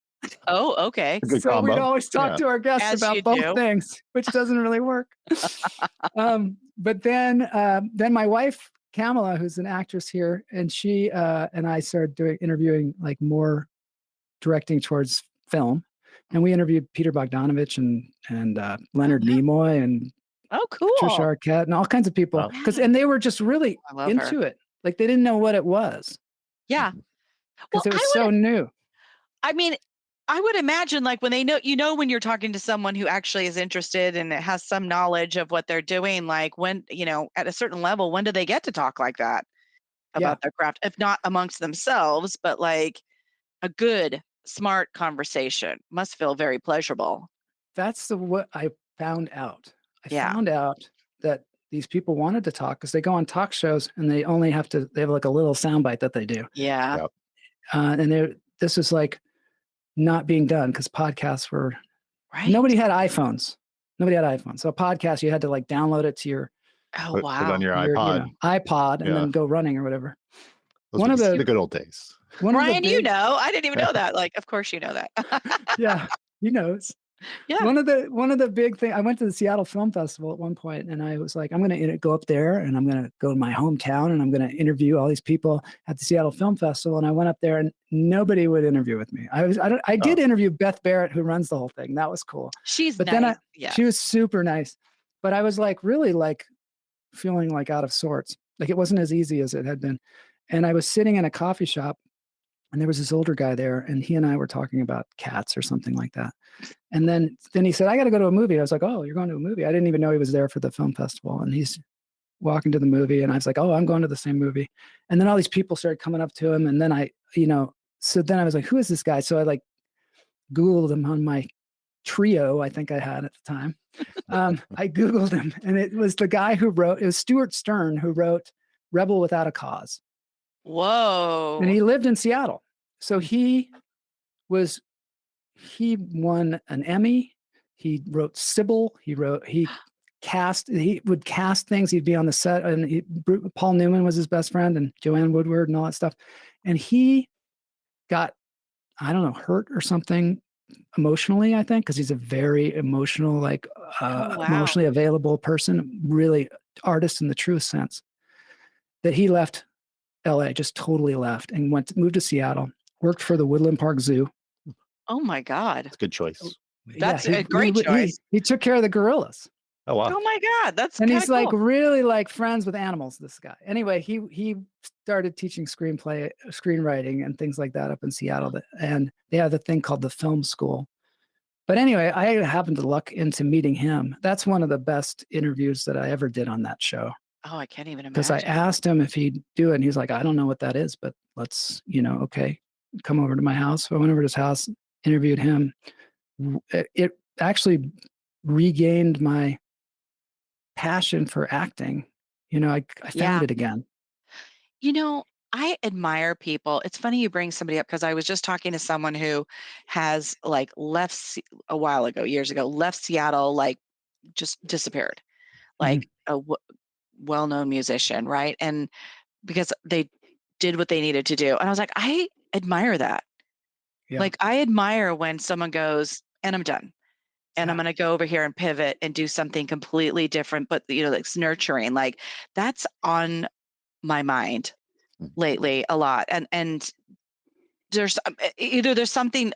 Oh, okay. So we'd always talk to our guests about both things, which doesn't really work. But then my wife, Kamala, who's an actress here, and she and I started interviewing like more directing towards film. And we interviewed Peter Bogdanovich and Leonard Nimoy and cool. Patricia Arquette and all kinds of people. And they were just really into it. Like they didn't know what it was. Yeah. Because it was so new. I mean, I would imagine like when they know, when you're talking to someone who actually is interested and has some knowledge of what they're doing, like when, at a certain level, when do they get to talk like that about their craft? If not amongst themselves, but like a good, smart conversation must feel very pleasurable. That's what I found out. I Yeah. found out that these people wanted to talk because they go on talk shows and they only have to, they have like a little soundbite that they do. Yeah. Yep. And this is like not being done because podcasts were, Right. nobody had iPhones. Nobody had iPhones. So a podcast, you had to like download it to your, Oh, Put it on your your, iPod. iPod and Yeah. then go running or whatever. Those one were of the- the good old days. One of the Ryan, big- I didn't even know that. Like, of course you know that. Yeah, he knows. Yeah. One of the big things, I went to the Seattle Film Festival at one point and I was like, I'm going to go up there and I'm going to go to my hometown and I'm going to interview all these people at the Seattle Film Festival. And I went up there and nobody would interview with me. I did interview Beth Barrett, who runs the whole thing. That was cool. She's But nice. then she was super nice, but I was like, really like feeling like out of sorts. Like it wasn't as easy as it had been. And I was sitting in a coffee shop and there was this older guy there and he and I were talking about cats or something like that. And then he said, I got to go to a movie. I was like, oh, you're going to a movie? I didn't even know he was there for the film festival. And he's walking to the movie and I was like, oh, I'm going to the same movie. And then all these people started coming up to him. And then so then I was like, who is this guy? So I like Googled him on my Trio, I think I had at the time. I Googled him, and it was the guy who wrote, it was Stuart Stern who wrote Rebel Without a Cause. And Whoa. he lived in Seattle. So he won an Emmy. He wrote Sybil. He would cast things. He'd be on the set, and Paul Newman was his best friend, and Joanne Woodward and all that stuff. And he got, I don't know, hurt or something emotionally, I think, because he's a very emotional, like wow. emotionally available person, really artist in the truest sense, that he left LA, just totally left, and moved to Seattle, worked for the Woodland Park Zoo. Oh my God. It's a good choice. That's a great choice. He took care of the gorillas. Oh wow. Oh my God. That's And kinda he's like cool. really like friends with animals, this guy. Anyway, he started teaching screenwriting and things like that up in Seattle. And they have a thing called the film school. But anyway, I happened to luck into meeting him. That's one of the best interviews that I ever did on that show. Oh, I can't even Because I imagine. asked him if he'd do it, and he's like, I don't know what that is, but let's, okay, come over to my house. So I went over to his house, interviewed him. It actually regained my passion for acting. I found it again. I admire people. It's funny you bring somebody up, because I was just talking to someone who has like left a while ago, years ago, left Seattle, like just disappeared, like a well-known musician, right? And because they did what they needed to do. And I was like, I admire that. Yeah. Like, I admire when someone goes, and I'm done. And I'm going to go over here and pivot and do something completely different, but that's nurturing. Like, that's on my mind lately a lot. And there's either there's something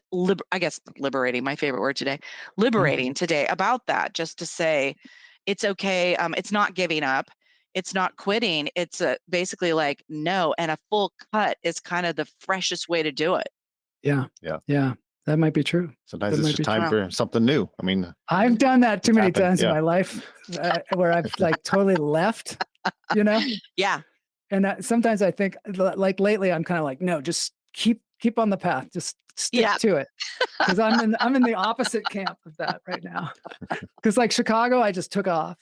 I guess liberating, my favorite word today, liberating today about that, just to say it's okay. It's not giving up. It's not quitting. It's basically like, no. And a full cut is kind of the freshest way to do it. Yeah. Yeah. Yeah. That might be true. Sometimes it's just time for something new. I mean, I've done that too many times in yeah. my life where I've like totally left, Yeah. And sometimes I think, like lately, I'm kind of like, no, just keep on the path, just stick to it, because I'm in the opposite camp of that right now. Because like Chicago, I just took off.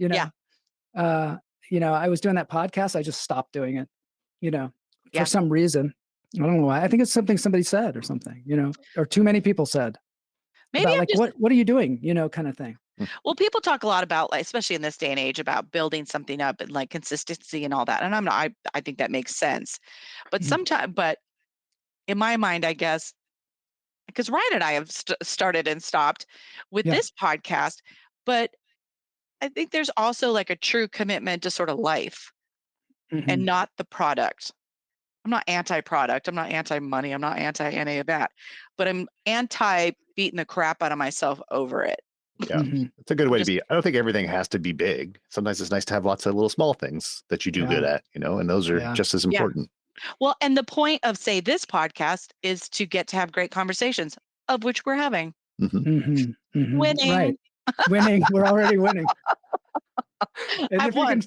I was doing that podcast. I just stopped doing it. For some reason. I don't know why. I think it's something somebody said or something. Or too many people said. Maybe about, like, what are you doing? Kind of thing. Well, people talk a lot about, like, especially in this day and age, about building something up and like consistency and all that. And I think that makes sense. But but in my mind, I guess, because Ryan and I have started and stopped with this podcast, but I think there's also like a true commitment to sort of life and not the product. I'm not anti-product. I'm not anti-money. I'm not anti any of that, but I'm anti beating the crap out of myself over it. Yeah, it's a good way to be. I don't think everything has to be big. Sometimes it's nice to have lots of little small things that you do good at, and those are just as important. Well, and the point of, say, this podcast is to get to have great conversations, of which we're having. Winning. Right. Winning. We're already winning. And I've won.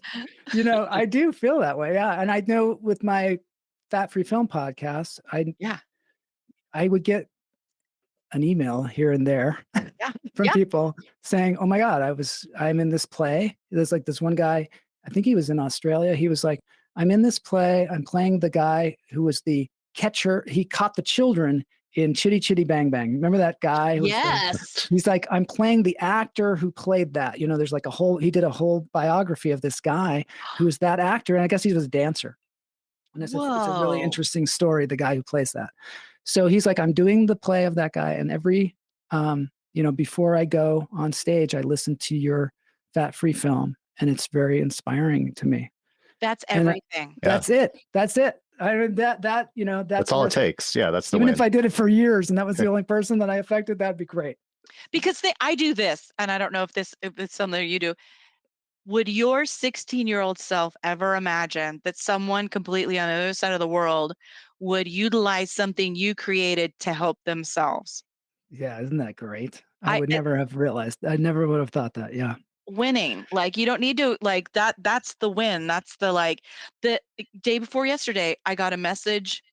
I do feel that way. Yeah. And I know with my Fat Free Film podcast, I would get an email here and there from people saying, oh my God, I'm in this play. There's like this one guy, I think he was in Australia. He was like, I'm in this play. I'm playing the guy who was the catcher. He caught the children in Chitty Chitty Bang Bang. Remember that guy? Yes. He's like, I'm playing the actor who played that. There's like he did a whole biography of this guy who was that actor. And I guess he was a dancer. And it's a really interesting story, the guy who plays that. So he's like, I'm doing the play of that guy. And every, before I go on stage, I listen to your Fat Free Film. And it's very inspiring to me. That's everything. That's it. That's it. I mean, that's all it takes. Yeah. That's the even win. if I did it for years and that was the only person that I affected, that'd be great. Because I do this, and I don't know if it's something you do. Would your 16-year-old self ever imagine that someone completely on the other side of the world would utilize something you created to help themselves? Yeah. Isn't that great? I would never have realized. I never would have thought that. Yeah. Winning. Like, you don't need to, like, that's the win. That's the day before yesterday, I got a message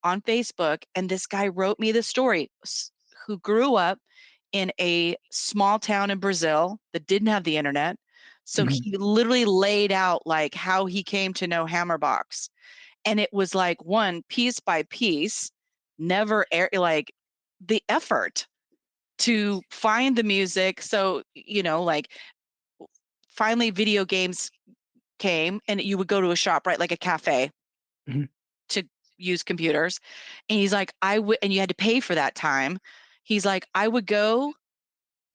on Facebook, and this guy wrote me the story, who grew up in a small town in Brazil that didn't have the internet. So he literally laid out like how he came to know Hammerbox. And it was like one piece by piece, never like the effort to find the music. So, like finally video games came and you would go to a shop, right? Like a cafe to use computers. And he's like, and you had to pay for that time. He's like, I would go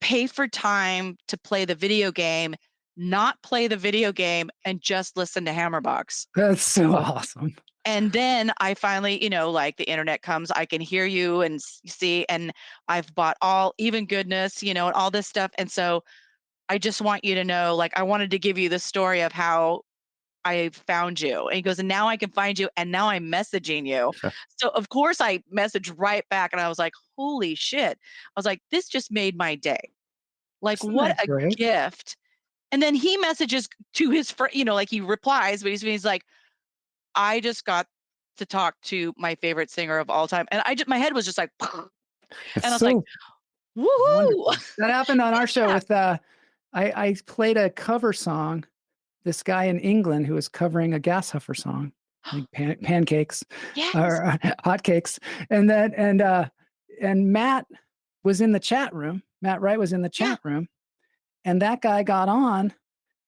pay for time to play the video game, not play the video game, and just listen to Hammerbox. That's so awesome. And then I finally, like the internet comes, I can hear you and see, and I've bought all Even Goodness, and all this stuff. And so I just want you to know, like, I wanted to give you the story of how I found you. And he goes, and now I can find you. And now I'm messaging you. So of course I messaged right back and I was like, holy shit. I was like, this just made my day. Like, Isn't what that a great? gift. And then he messages to his friend, like he replies, but he's like, I just got to talk to my favorite singer of all time. And my head was just like, and I was like, woohoo. That happened on our show with, I played a cover song. This guy in England who was covering a Gas Huffer song, like pancakes or hotcakes. And Matt was in the chat room. Matt Wright was in the chat room. And that guy got on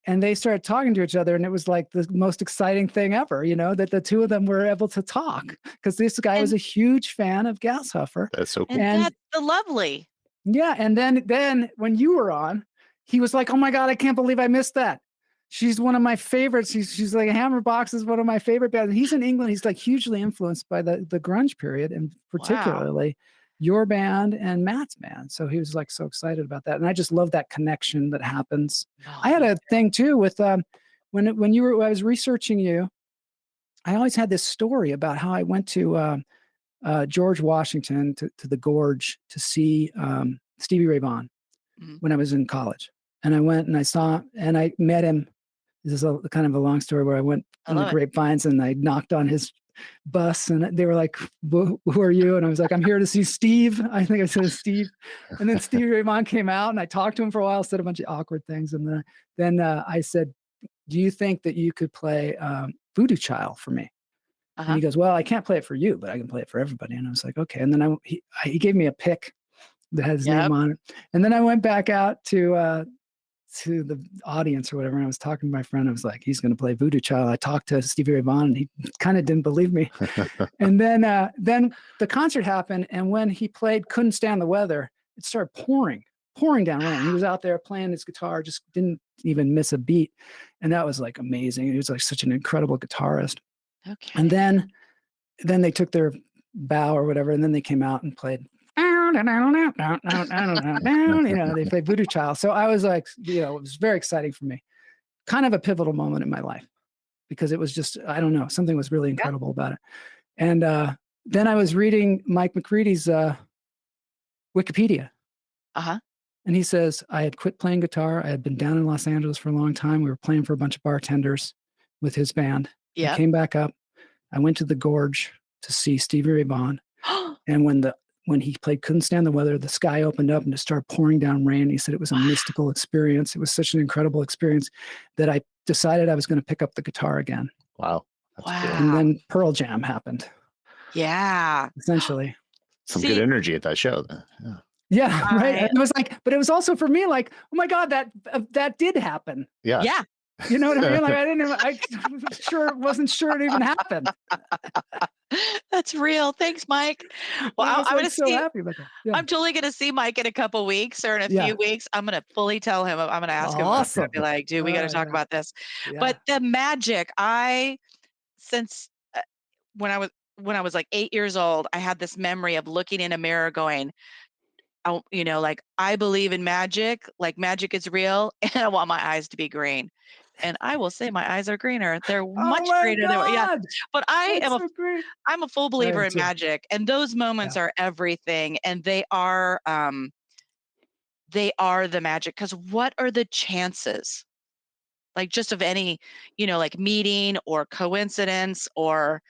and they started talking to each other. And it was like the most exciting thing ever, that the two of them were able to talk because this guy was a huge fan of Gas Huffer. That's so cool. And that's the lovely. Yeah. And then when you were on, he was like, oh my God, I can't believe I missed that. She's one of my favorites. She's like, Hammerbox is one of my favorite bands. He's in England. He's like hugely influenced by the grunge period, and particularly your band and Matt's band. So he was like so excited about that. And I just love that connection that happens. I had a thing too with when I was researching you, I always had this story about how I went to George Washington to the Gorge to see Stevie Ray Vaughan when I was in college. And I went and I saw and I met him. This is a kind of a long story where I went on the grapevines and I knocked on his bus and they were like, who are you? And I was like, I'm here to see Steve. I think I said Steve. And then Stevie Ray Vaughan came out and I talked to him for a while, said a bunch of awkward things. And then I said, do you think that you could play Voodoo Child for me? And he goes, well, I can't play it for you, but I can play it for everybody. And I was like, okay. And then he gave me a pick that had his name on it. And then I went back out to the audience or whatever. And I was talking to my friend. I was like, he's going to play Voodoo Child. I talked to Stevie Ray Vaughan and he kind of didn't believe me. And then the concert happened. And when he played Couldn't Stand the Weather, it started pouring down rain. He was out there playing his guitar, just didn't even miss a beat. And that was like amazing. He was like such an incredible guitarist. Okay. And then they took their bow or whatever. And then they came out and played they played Voodoo Child. So I was like, it was very exciting for me. Kind of a pivotal moment in my life because it was just, I don't know, something was really incredible about it. And then I was reading Mike McCready's Wikipedia. And he says, I had quit playing guitar. I had been down in Los Angeles for a long time. We were playing for a bunch of bartenders with his band. I came back up. I went to the Gorge to see Stevie Ray Vaughan. And when he played Couldn't Stand the Weather, the sky opened up and it started pouring down rain. He said it was a mystical experience. It was such an incredible experience that I decided I was going to pick up the guitar again. Wow. That's cool. And then Pearl Jam happened. Yeah. Essentially. Some good energy at that show. Then. Yeah. Right. And it was like, but it was also for me like, oh my God, that did happen. Yeah. Yeah. You know what I mean? Like I wasn't sure it even happened. That's real. Thanks, Mike. Well, I'm like so happy about that. Yeah. I'm totally going to see Mike in a couple weeks or in a few weeks. I'm going to fully tell him. I'm going to ask him. I'll be like, dude, we got to talk about this. Yeah. But the magic, since when I was like 8 years old, I had this memory of looking in a mirror going, like I believe in magic, like magic is real, and I want my eyes to be green. And I will say my eyes are greener. They're much greener than But I'm a full believer in magic, and those moments are everything, and they are the magic. Because what are the chances, like just of any, like meeting or coincidence or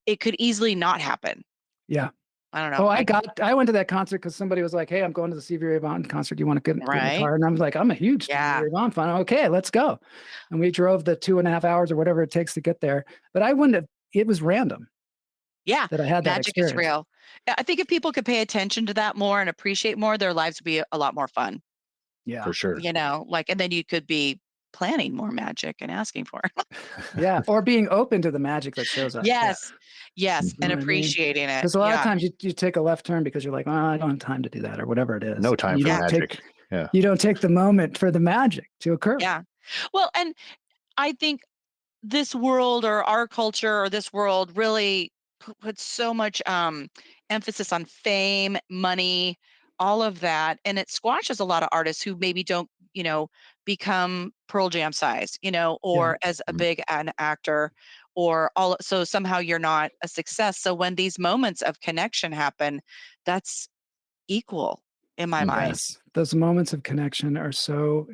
it could easily not happen. Yeah. I don't know. Oh, I went to that concert because somebody was like, "Hey, I'm going to the Stevie Ray Vaughan concert. Do you want to get in the Right. car?" And I'm like, "I'm a huge Stevie Yeah. Ray Vaughan fan. Okay, let's go." And we drove the 2.5 hours or whatever it takes to get there. But I wouldn't have. It was random Yeah. that I had that Magic is experience. real. I think if people could pay attention to that more and appreciate more, their lives would be a lot more fun. Yeah. For sure. You know, like, and then you could be planning more magic and asking for it. Yeah. Or being open to the magic that shows up. Yes. Yes. You And know what I mean? appreciating it. Because a lot of Yeah. times you take a left turn because you're like, "Oh, I don't have time to do that," or whatever it is. No time You for don't take- magic. Yeah. You don't take the moment for the magic to occur. Yeah. Well, and I think this world or our culture or this world really puts so much emphasis on fame, money, all of that, and it squashes a lot of artists who maybe don't, you know, become Pearl Jam size, you know, or as a Mhm. big an actor, or all. So somehow you're not a success. So when these moments of connection happen, that's equal in my mind. Yes. Those moments of connection are so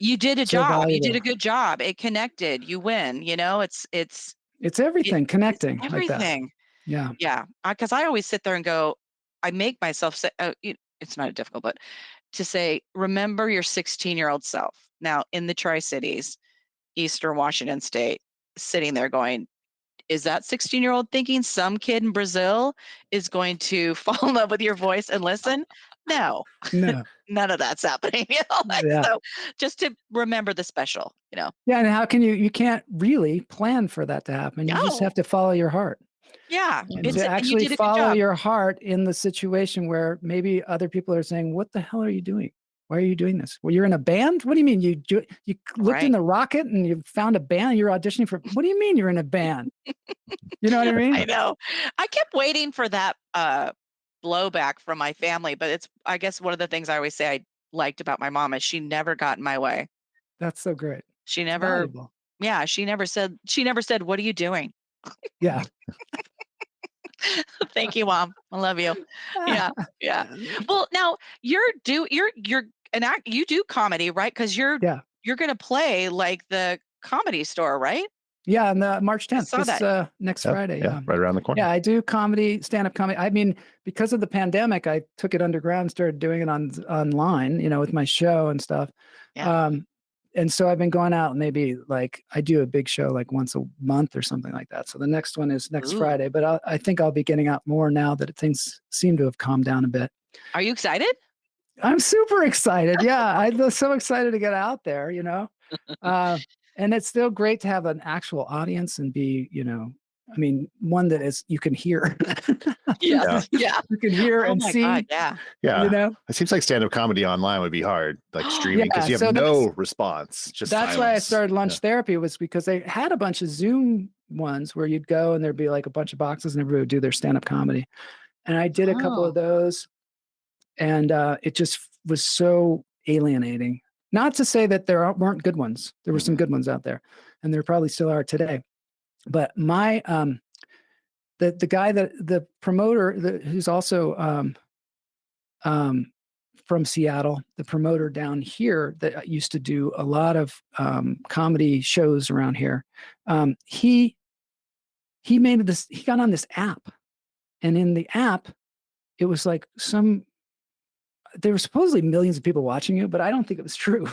You did a So job. You did a valuable. good job. It connected. You win. You know, it's It's everything connecting like that. everything. Yeah. Yeah, because I always sit there and go, I make myself say, it's not difficult, but to say, remember your 16-year-old self. Now in the Tri-Cities, Eastern Washington State, sitting there going, is that 16-year-old thinking some kid in Brazil is going to fall in love with your voice and listen? No, No. none of that's happening. You know, like, Yeah. so just to remember the special, you know. Yeah. And how can you can't really plan for that to happen. You just No. have to follow your heart. Yeah, And it's to and you actually did a good follow job. your heart in the situation where maybe other people are saying, "What the hell are you doing? Why are you doing this? Well, you're in a band? What do you mean? You looked in Right. the rocket and you found a band, you're auditioning for what do you mean you're in a band?" You know what I I mean? know. I kept waiting for that blowback from my family, but it's I guess one of the things I always say I liked about my mom is she never got in my way. That's so great. She It's never, valuable. yeah, she never said, "What are you doing?" Yeah. Thank you, mom. I love you. Yeah, yeah. Well, now you're an act. You do comedy, right? Because Yeah. you're gonna play like the Comedy Store, right? Yeah, on the March I 10th, saw this that. next Yeah, Friday. yeah, right around the corner. Yeah, I do comedy, stand-up comedy. I mean, because of the pandemic, I took it underground, started doing it online, you know, with my show and stuff. Yeah. And so I've been going out maybe like I do a big show like once a month or something like that. So the next one is next Ooh. Friday, but I think I'll be getting out more now that things seem to have calmed down a bit. Are you excited? I'm super excited. Yeah, I'm so excited to get out there, you know. And it's still great to have an actual audience and be, you know, I mean, one that is you can hear. Yes. Yeah. You can hear Oh and my see, God. Yeah. Yeah. you know. It seems like stand-up comedy online would be hard, like streaming, because Yeah, you so have that's no response, just That's why I silence. started Lunch Therapy was because they had a bunch of Zoom ones where you'd go and there'd be like a bunch of boxes and everybody would do their stand-up comedy. And I did a couple Oh. of those and it just was so alienating. Not to say that weren't good ones. There were some Mhm. good ones out there and there probably still are today. But my the guy that the promoter who's also from Seattle, the promoter down here that used to do a lot of comedy shows around here. He made this. He got on this app, and in the app, it was like there were supposedly millions of people watching you, but I don't think it was true.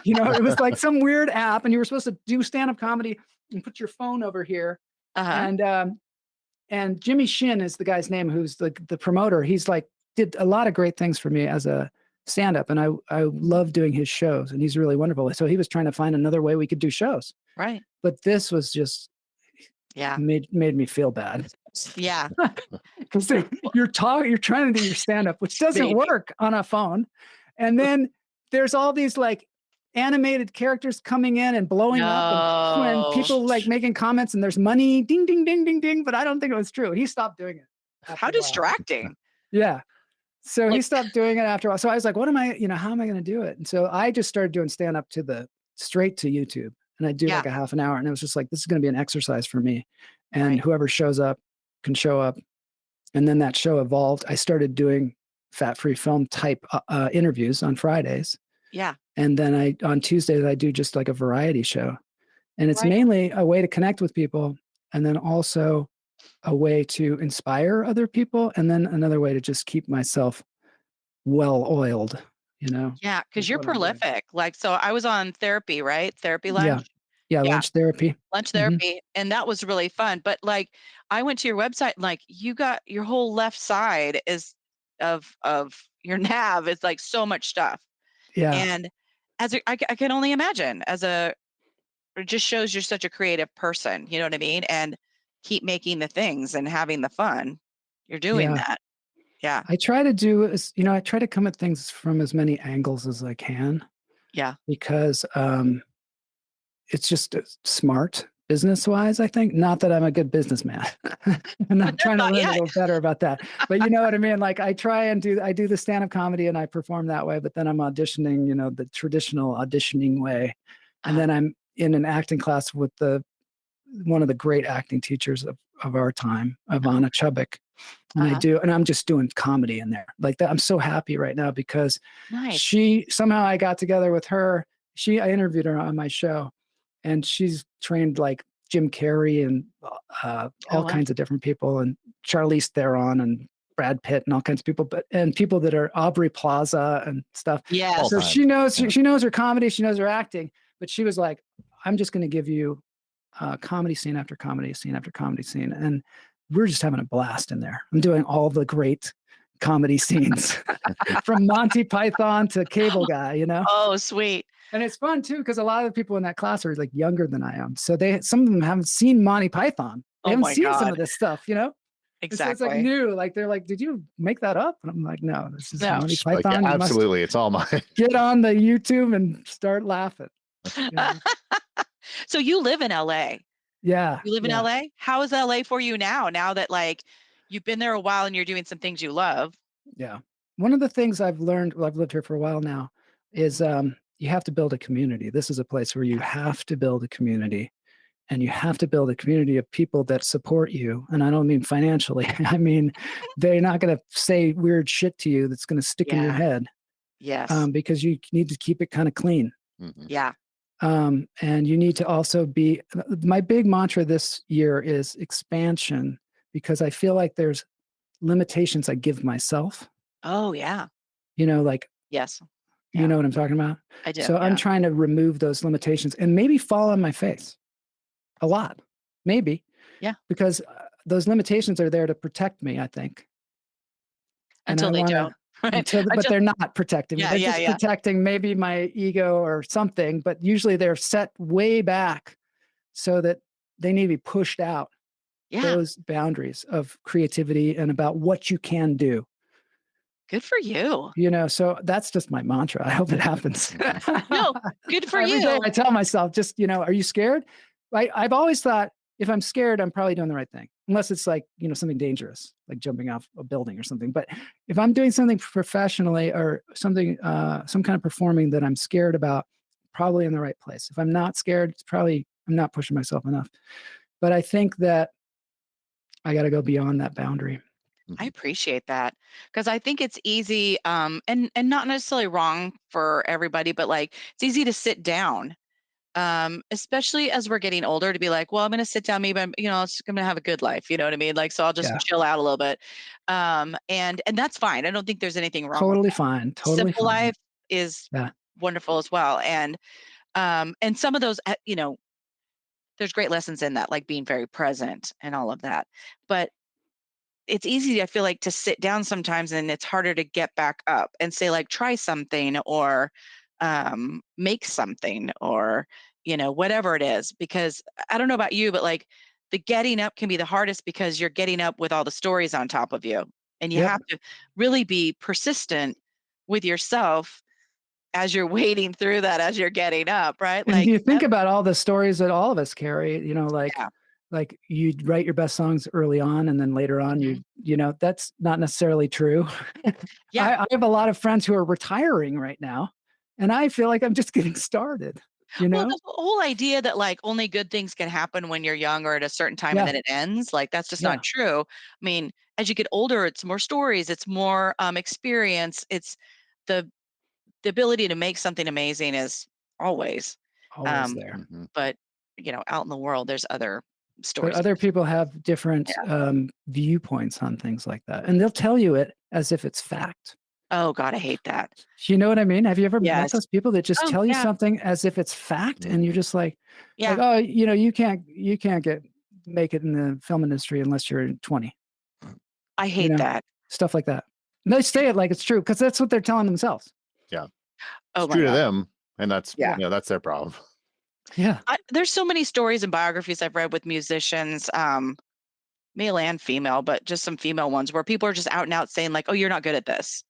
You know, it was like some weird app, and you were supposed to do stand-up comedy and put your phone over here, Uh-huh. and Jimmy Shin is the guy's name, who's the promoter. He's like did a lot of great things for me as a stand-up, and I love doing his shows, and he's really wonderful. So he was trying to find another way we could do shows, Right. but this was just Yeah. made me feel bad Yeah. because you're trying to do your stand-up, which doesn't Baby. work on a phone, and then there's all these like animated characters coming in and blowing up and No. people like making comments and there's money ding ding ding ding ding, but I don't think it was true. He stopped doing it after How a while. distracting. Yeah. So he Like, stopped doing it after a while. So I was like, what am I, how am I going to do it? And so I just started doing stand up straight to YouTube. And I do yeah. like a half an hour. And it was just like, this is going to be an exercise for me. And Right. whoever shows up can show up. And then that show evolved. I started doing fat-free film type interviews on Fridays. Yeah. And then on Tuesdays, I do just like a variety show. And it's Right. mainly a way to connect with people. And then also a way to inspire other people, and then another way to just keep myself well oiled, you know, Yeah, because with you're what I'm doing. prolific. Like, so I was on therapy, right? Therapy Yeah. lunch. Yeah, Yeah, lunch therapy. lunch Mhm. therapy, and that was really fun. But like, I went to your website, and like, you got your whole left side is of your nav is like so much stuff. Yeah. And I can only imagine as a it just shows you're such a creative person. You know what I mean? And keep making the things and having the fun. You're doing Yeah. that. Yeah. I try to do is I try to come at things from as many angles as I can Yeah. because, it's just, smart business-wise, I think. Not that I'm a good businessman. I'm trying to Not learn a yet. little better about that. But you know what I mean? Like, I do the stand-up comedy and I perform that way, but then I'm auditioning, the traditional auditioning way. And Uh-huh. then I'm in an acting class with one of the great acting teachers of our time, Oh, Ivana Chubbuck. uh-huh. And I'm just doing comedy in there like that. I'm so happy right now because Nice. she somehow I got together with her. I interviewed her on my show, and she's trained like Jim Carrey and Oh, all wow. kinds of different people, and Charlize Theron and Brad Pitt and all kinds of people, and people that are Aubrey Plaza and stuff. All Yes. So time. Yeah. she knows her comedy, she knows her acting, but she was like, "I'm just going to give you comedy scene after comedy scene after comedy scene," and we're just having a blast in there. I'm doing all the great comedy scenes from Monty Python to Cable Guy, Oh, sweet. and it's fun too because a lot of the people in that class are like younger than I am, so some of them haven't seen Monty Python. They Oh haven't my seen some God. of this stuff. And so it's like Exactly. new. Like they're like, "Did you make that up?" And I'm like, "No, this is No. Monty Just like, yeah, Python. You must absolutely. It's all mine. get on the YouTube and start laughing." You know? So you live in LA. Yeah, You live in yeah, LA? How is LA for you now? Now that like you've been there a while and you're doing some things you love. yeah. One of the things I've learned, well, I've lived here for a while now, is you have to build a community. This is a place where you Yeah. have to build a community, and you have to build a community of people that support you. And I don't mean financially. I mean, they're not going to say weird shit to you that's going to stick in your Yeah. head, Yes. because you need to keep it kind of clean. Mhm. Yeah. And you need to also be. My big mantra this year is expansion because I feel like there's limitations I give myself. Oh, yeah. Like Yes. you Yeah. know what I'm talking about. I do. So I'm Yeah. trying to remove those limitations and maybe fall on my face a lot, maybe Yeah. because those limitations are there to protect me. I think, and Until I they want to don't. Right. but Until they're not protecting me. yeah, They're yeah, just yeah. protecting maybe my ego or something. But usually they're set way back so that they need to be pushed out, Yeah. those boundaries of creativity and about what you can do. Good for you. So that's just my mantra. I hope it happens. No, good for Every day you. I tell myself, just, are you scared? I've always thought if I'm scared, I'm probably doing the right thing, unless it's like, something dangerous, like jumping off a building or something. But if I'm doing something professionally or something, some kind of performing that I'm scared about, probably in the right place. If I'm not scared, it's probably I'm not pushing myself enough. But I think that I got to go beyond that boundary. I Mhm. appreciate that because I think it's easy, and not necessarily wrong for everybody, but like it's easy to sit down, especially as we're getting older, to be like, well, I'm going to sit down, maybe I'm just going to have a good life. You know what I mean? Like, so I'll just Yeah, chill out a little bit, and that's fine. I don't think there's anything wrong with totally that. fine. Totally Simple fine. life is Yeah. wonderful as well, and some of those, there's great lessons in that, like being very present and all of that, but it's easy, I feel like, to sit down sometimes and it's harder to get back up and say like try something or make something or whatever it is, because I don't know about you, but like the getting up can be the hardest because you're getting up with all the stories on top of you, and you Yep. have to really be persistent with yourself as you're wading through that, as you're getting up, right? And Like you think about all the stories that all of us carry, yeah. like you write your best songs early on and then later on Mhm. that's not necessarily true. Yeah. I have a lot of friends who are retiring right now, and I feel like I'm just getting started, you Well, know? the whole idea that like only good things can happen when you're young or at a certain time and Yeah, then it ends, like that's just not yeah, true. I mean, as you get older, it's more stories, it's more experience, it's the the ability to make something amazing is always. always Um, there. Mhm. but out in the world, there's other But stories. other people have different viewpoints on things like that. And they'll tell you it as if it's fact. Oh God, I hate that. You know what I mean? Have you ever met Yes. those people that just Oh, tell you yeah. something as if it's fact? And you're just like, Yeah. oh, you know, you can't make it in the film industry unless you're 20. I hate that. Stuff like that. And they say it like it's true because that's what they're telling themselves. Yeah. Oh It's my true to God. them, and that's Yeah. that's their problem. Yeah. There's so many stories and biographies I've read with musicians, male and female, but just some female ones where people are just out and out saying like, "Oh, you're not good at this,"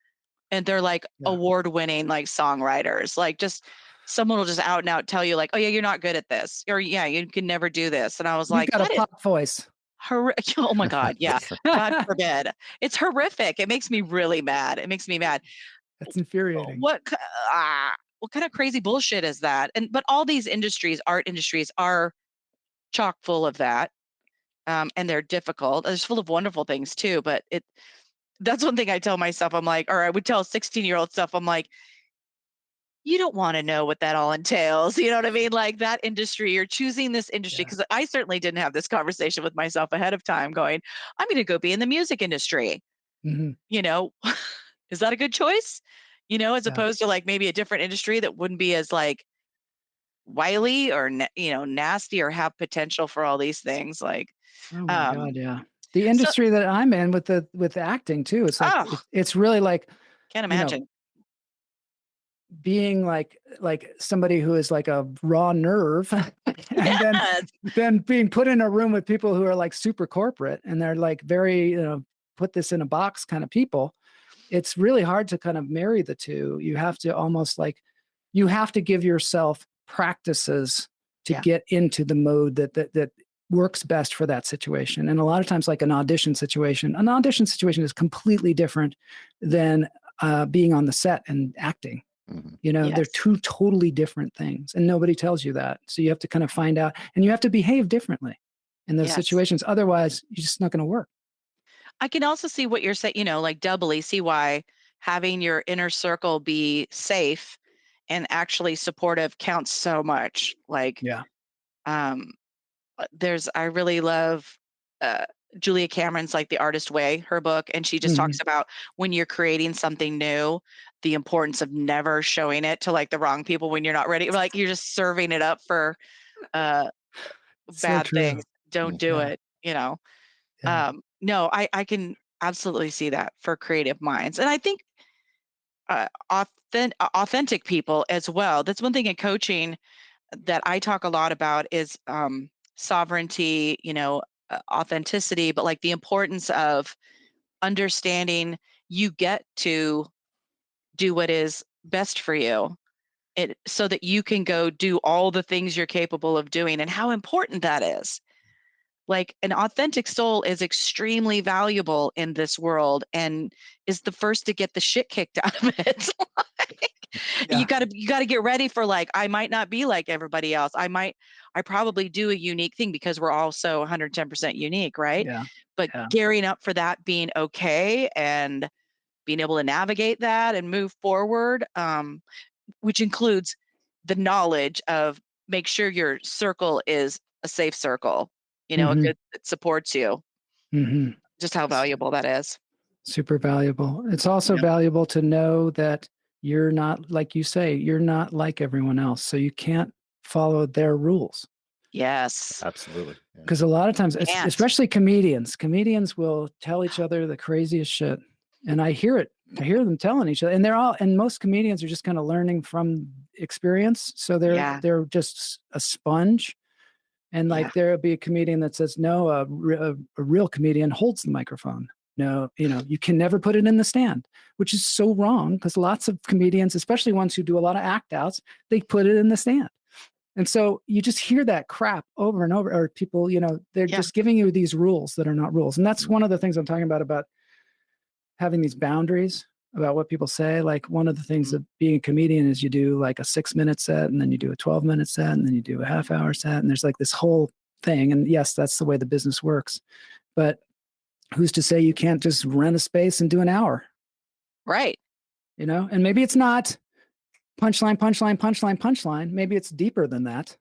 and they're like award-winning like songwriters. Like just someone will just out and out tell you like, "Oh yeah, you're not good at this," or "Yeah, you can never do this." And I was You've like, got "That a is pop voice. oh my God, yeah, God forbid." It's horrific. It makes me really mad. It makes me mad. That's infuriating. What kind of crazy bullshit is that? But all these industries, art industries, are chock full of that. And they're difficult. It's full of wonderful things too, but that's one thing I tell myself. I'm like, or I would tell 16-year-old stuff. I'm like, you don't want to know what that all entails. You know what I mean? Like that industry, you're choosing this industry because I certainly didn't have this conversation with myself ahead of time going, I'm going to go be in the music industry. Mm-hmm. You know, is that a good choice? You know, as opposed to like maybe a different industry that wouldn't be as like wily or, nasty or have potential for all these things. Like, oh my God, yeah. The industry that I'm in with acting too, it's like it's really like can't imagine. Being like somebody who is like a raw nerve and then being put in a room with people who are like super corporate and they're like very, put this in a box kind of people. It's really hard to kind of marry the two. You have to almost you have to give yourself practices to get into the mode that works best for that situation. And a lot of times, like an audition situation is completely different than being on the set and acting. Mm-hmm. They're two totally different things, and nobody tells you that. So you have to kind of find out, and you have to behave differently in those situations. Otherwise, you're just not going to work. I can also see what you're saying, like doubly see why having your inner circle be safe and actually supportive counts so much. Like, I really love Julia Cameron's like The Artist Way, her book. And she just talks about when you're creating something new, the importance of never showing it to like the wrong people when you're not ready. Like you're just serving it up for bad things. Don't do it, No, I can absolutely see that for creative minds. And I think authentic people as well. That's one thing in coaching that I talk a lot about is sovereignty, authenticity, but like the importance of understanding you get to do what is best for you so that you can go do all the things you're capable of doing and how important that is. Like an authentic soul is extremely valuable in this world and is the first to get the shit kicked out of it. You got to get ready for like, I might not be like everybody else. I probably do a unique thing because we're all so 110% unique. Right. Yeah. But gearing up for that, being okay and being able to navigate that and move forward, which includes the knowledge of make sure your circle is a safe circle, a good that supports you. Just how valuable that is. Super valuable. It's also valuable to know that you're not, like you say, you're not like everyone else. So you can't follow their rules. Yes. Absolutely. Because a lot of times, especially comedians will tell each other the craziest shit. And I hear them telling each other, and most comedians are just kind of learning from experience. So they're just a sponge. And like there'll be a comedian that says, no, a real comedian holds the microphone. No, you can never put it in the stand, which is so wrong because lots of comedians, especially ones who do a lot of act outs, they put it in the stand. And so you just hear that crap over and over, or people, they're just giving you these rules that are not rules. And that's one of the things I'm talking about having these boundaries about what people say. Like one of the things of being a comedian is you do like a 6-minute set and then you do a 12-minute set and then you do a half-hour set. And there's like this whole thing. And yes, that's the way the business works. But who's to say you can't just rent a space and do an hour? Right. And maybe it's not punchline, punchline, punchline, punchline. Maybe it's deeper than that.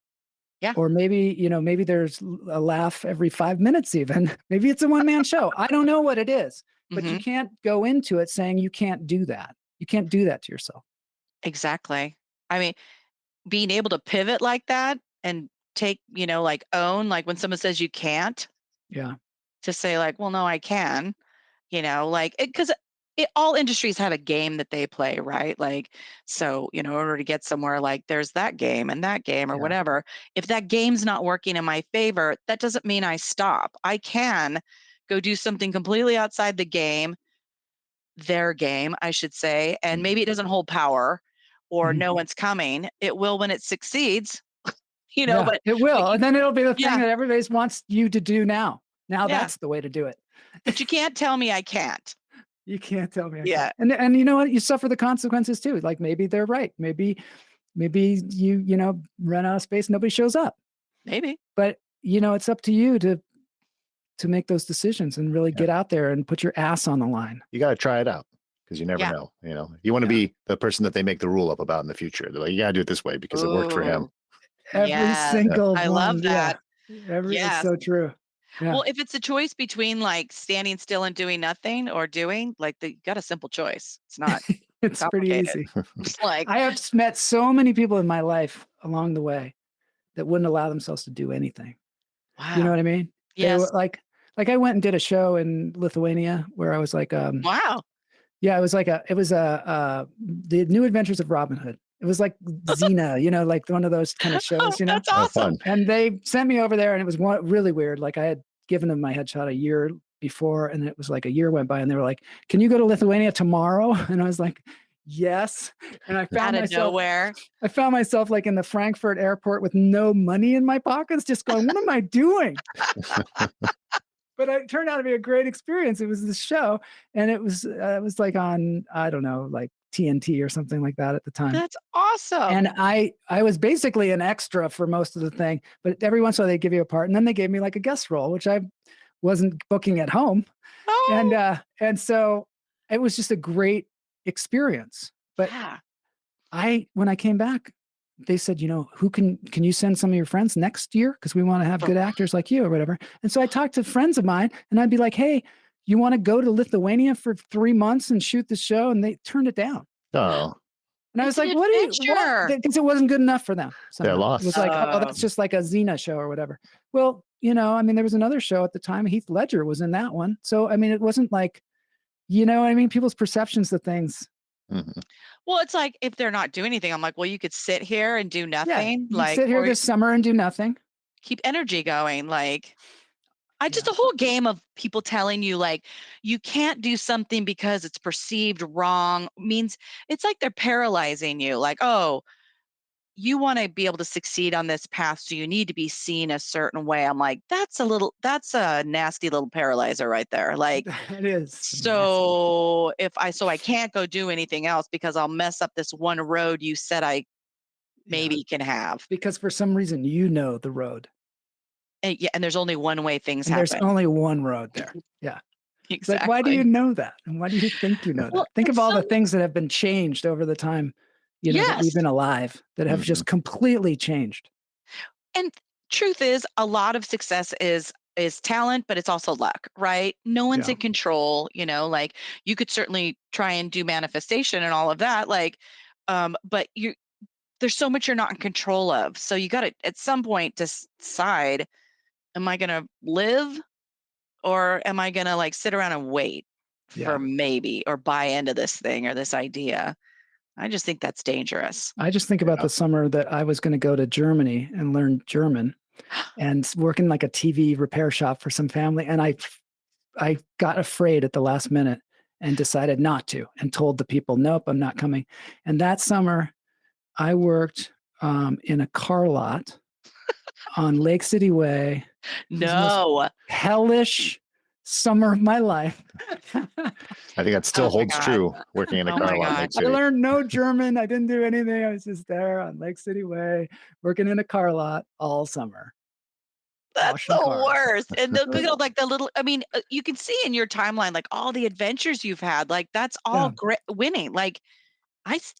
Yeah. Or maybe, maybe there's a laugh every 5 minutes even. Maybe it's a one-man show. I don't know what it is, but you Mm-hmm. can't go into it saying you can't do that. You can't do that to yourself. Exactly. I mean, being able to pivot like that and take, like own, like when someone says you can't, Yeah. to say like, well, no, I can, like because all industries have a game that they play, right? Like, so, in order to get somewhere, like there's that game and that game or Yeah. whatever. If that game's not working in my favor, that doesn't mean I stop. I can go do something completely outside the game, their game, I should say, and maybe it doesn't hold power or Mhm. no one's coming. It will when it succeeds, Yeah, but it will. And then it'll be the thing yeah, that everybody wants you to do now. Now yeah, that's the way to do it. but you can't tell me I can't. You can't tell me I can't. Yeah, And you know what? You suffer the consequences too. Like maybe they're right. Maybe you run out of space, nobody shows up. maybe. But it's up to you to make those decisions and really Yeah. get out there and put your ass on the line. You got to try it out because you never Yeah. know. You want to Yeah. be the person that they make the rule up about in the future. They're like, you got to do it this way because it worked for him. Ooh, Every yes, single I one. love that. Yeah. It's Yes. so true. Yeah. Well, if it's a choice between like standing still and doing nothing or doing, like you got a simple choice. It's not It's pretty complicated. easy. It's like, I have met so many people in my life along the way that wouldn't allow themselves to do anything. You know wow. what I mean? They Yes. were like I went and did a show in Lithuania where I was like, Wow. yeah, it was the New Adventures of Robin Hood. It was like Xena, like one of those kind of shows, That's Oh, awesome. fun. And they sent me over there, and it was really weird. Like I had given them my headshot a year before, and it was like a year went by, and they were like, "Can you go to Lithuania tomorrow?" And I was like, "Yes." And Out of nowhere. I found myself like in the Frankfurt airport with no money in my pockets, just going, "What am I doing?" But it turned out to be a great experience. It was this show, and it was like on, I don't know, like TNT or something like that at the time. That's awesome. And I was basically an extra for most of the thing, but every once in a while they give you a part, and then they gave me like a guest role, which I wasn't booking at home. Oh, And so it was just a great experience. But yeah. when I came back, they said, who can you send some of your friends next year? Because we want to have good actors like you or whatever. And so I talked to friends of mine, and I'd be like, hey, you want to go to Lithuania for 3 months and shoot the show? And they turned it down. Oh, And I was It's like, an adventure. Because it wasn't good enough for them. They're somehow. lost. It was like, oh, Oh. that's just like a Xena show or whatever. Well, I mean, there was another show at the time. Heath Ledger was in that one. So, I mean, it wasn't like, what I mean? People's perceptions of things. Mhm. Well, it's like if they're not doing anything, I'm like, well, you could sit here and do Yeah, nothing. you Like, sit here or this summer and do nothing. keep energy going. Like, just Yeah. a whole game of people telling you like you can't do something because it's perceived wrong means it's like they're paralyzing you. Like, oh, you want to be able to succeed on this path, so you need to be seen a certain way. I'm like, that's a nasty little paralyzer right there. Like, It is. so I can't go do anything else because I'll mess up this one road you said I maybe can have. Because for some reason, the road. And, yeah, and there's only one way things And there's happen. only one road there. Yeah. It's Exactly. like, why do you know that? And why do you think you know Well, that? Think and of all the some- things that have been changed over the time, that Yes. we've been alive, that have just completely changed. And truth is, a lot of success is talent, but it's also luck, right? No one's Yeah. in control, like you could certainly try and do manifestation and all of that, like, but there's so much you're not in control of. So you got to at some point decide, am I going to live or am I going to like sit around and wait Yeah. for maybe or buy into this thing or this idea? I just think that's dangerous. I just think about the summer that I was going to go to Germany and learn German and work in like a TV repair shop for some family. And I got afraid at the last minute and decided not to, and told the people, nope, I'm not coming. And that summer I worked in a car lot on Lake City Way. No. Hellish summer of my life. I think that still Oh my holds God. true working in a Oh car my lot in God. Lake I City. learned no German. I didn't do anything. I was just there on Lake City Way, working in a car lot all summer. That's Washing the cars. worst. And like the little, I mean, you can see in your timeline, like all the adventures you've had, like that's all Yeah. great winning. Like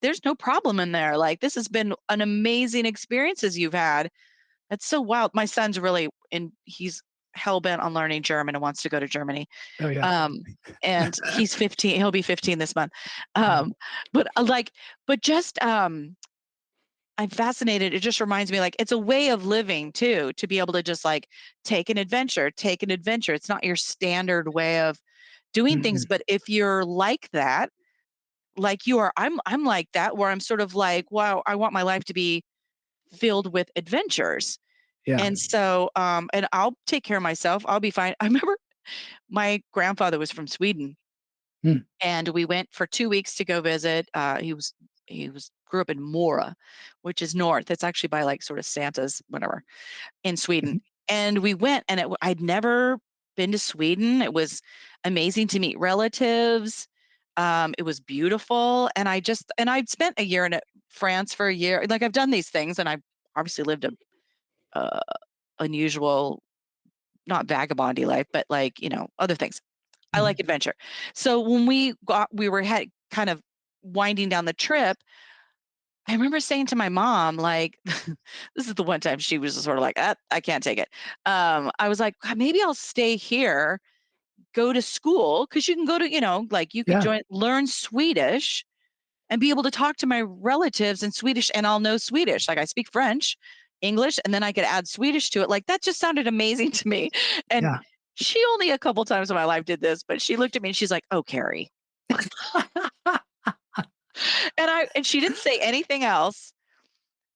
there's no problem in there. Like this has been an amazing experiences you've had. That's so wild. My son's really he's hell bent on learning German and wants to go to Germany. Oh yeah. And he's 15. He'll be 15 this month. Yeah. But just I'm fascinated. It just reminds me, like, it's a way of living too, to be able to just like take an adventure. It's not your standard way of doing things. Mhm. But if you're like that, like you are, I'm like that, where I'm sort of like, wow, I want my life to be filled with adventures. Yeah. And so, and I'll take care of myself. I'll be fine. I remember my grandfather was from Sweden, Hmm. and we went for 2 weeks to go visit. He grew up in Mora, which is north. It's actually by like sort of Santa's, whatever, in Sweden. Mhm. And we went, and I'd never been to Sweden. It was amazing to meet relatives. It was beautiful, and I'd spent a year in France for a year. Like, I've done these things, and I've obviously lived a uh, unusual, not vagabondy life, but like, other things. I like Mhm. adventure. So when we were kind of winding down the trip, I remember saying to my mom, like, this is the one time she was just sort of like, I can't take it. I was like, "God, maybe I'll stay here, go to school, because you can go to, like you could Yeah. learn Swedish and be able to talk to my relatives in Swedish, and I'll know Swedish. Like, I speak French, English, and then I could add Swedish to it. Like, that just sounded amazing to me. And Yeah. she only a couple times in my life did this, but she looked at me and she's like, "Oh, Carrie." And she didn't say anything else.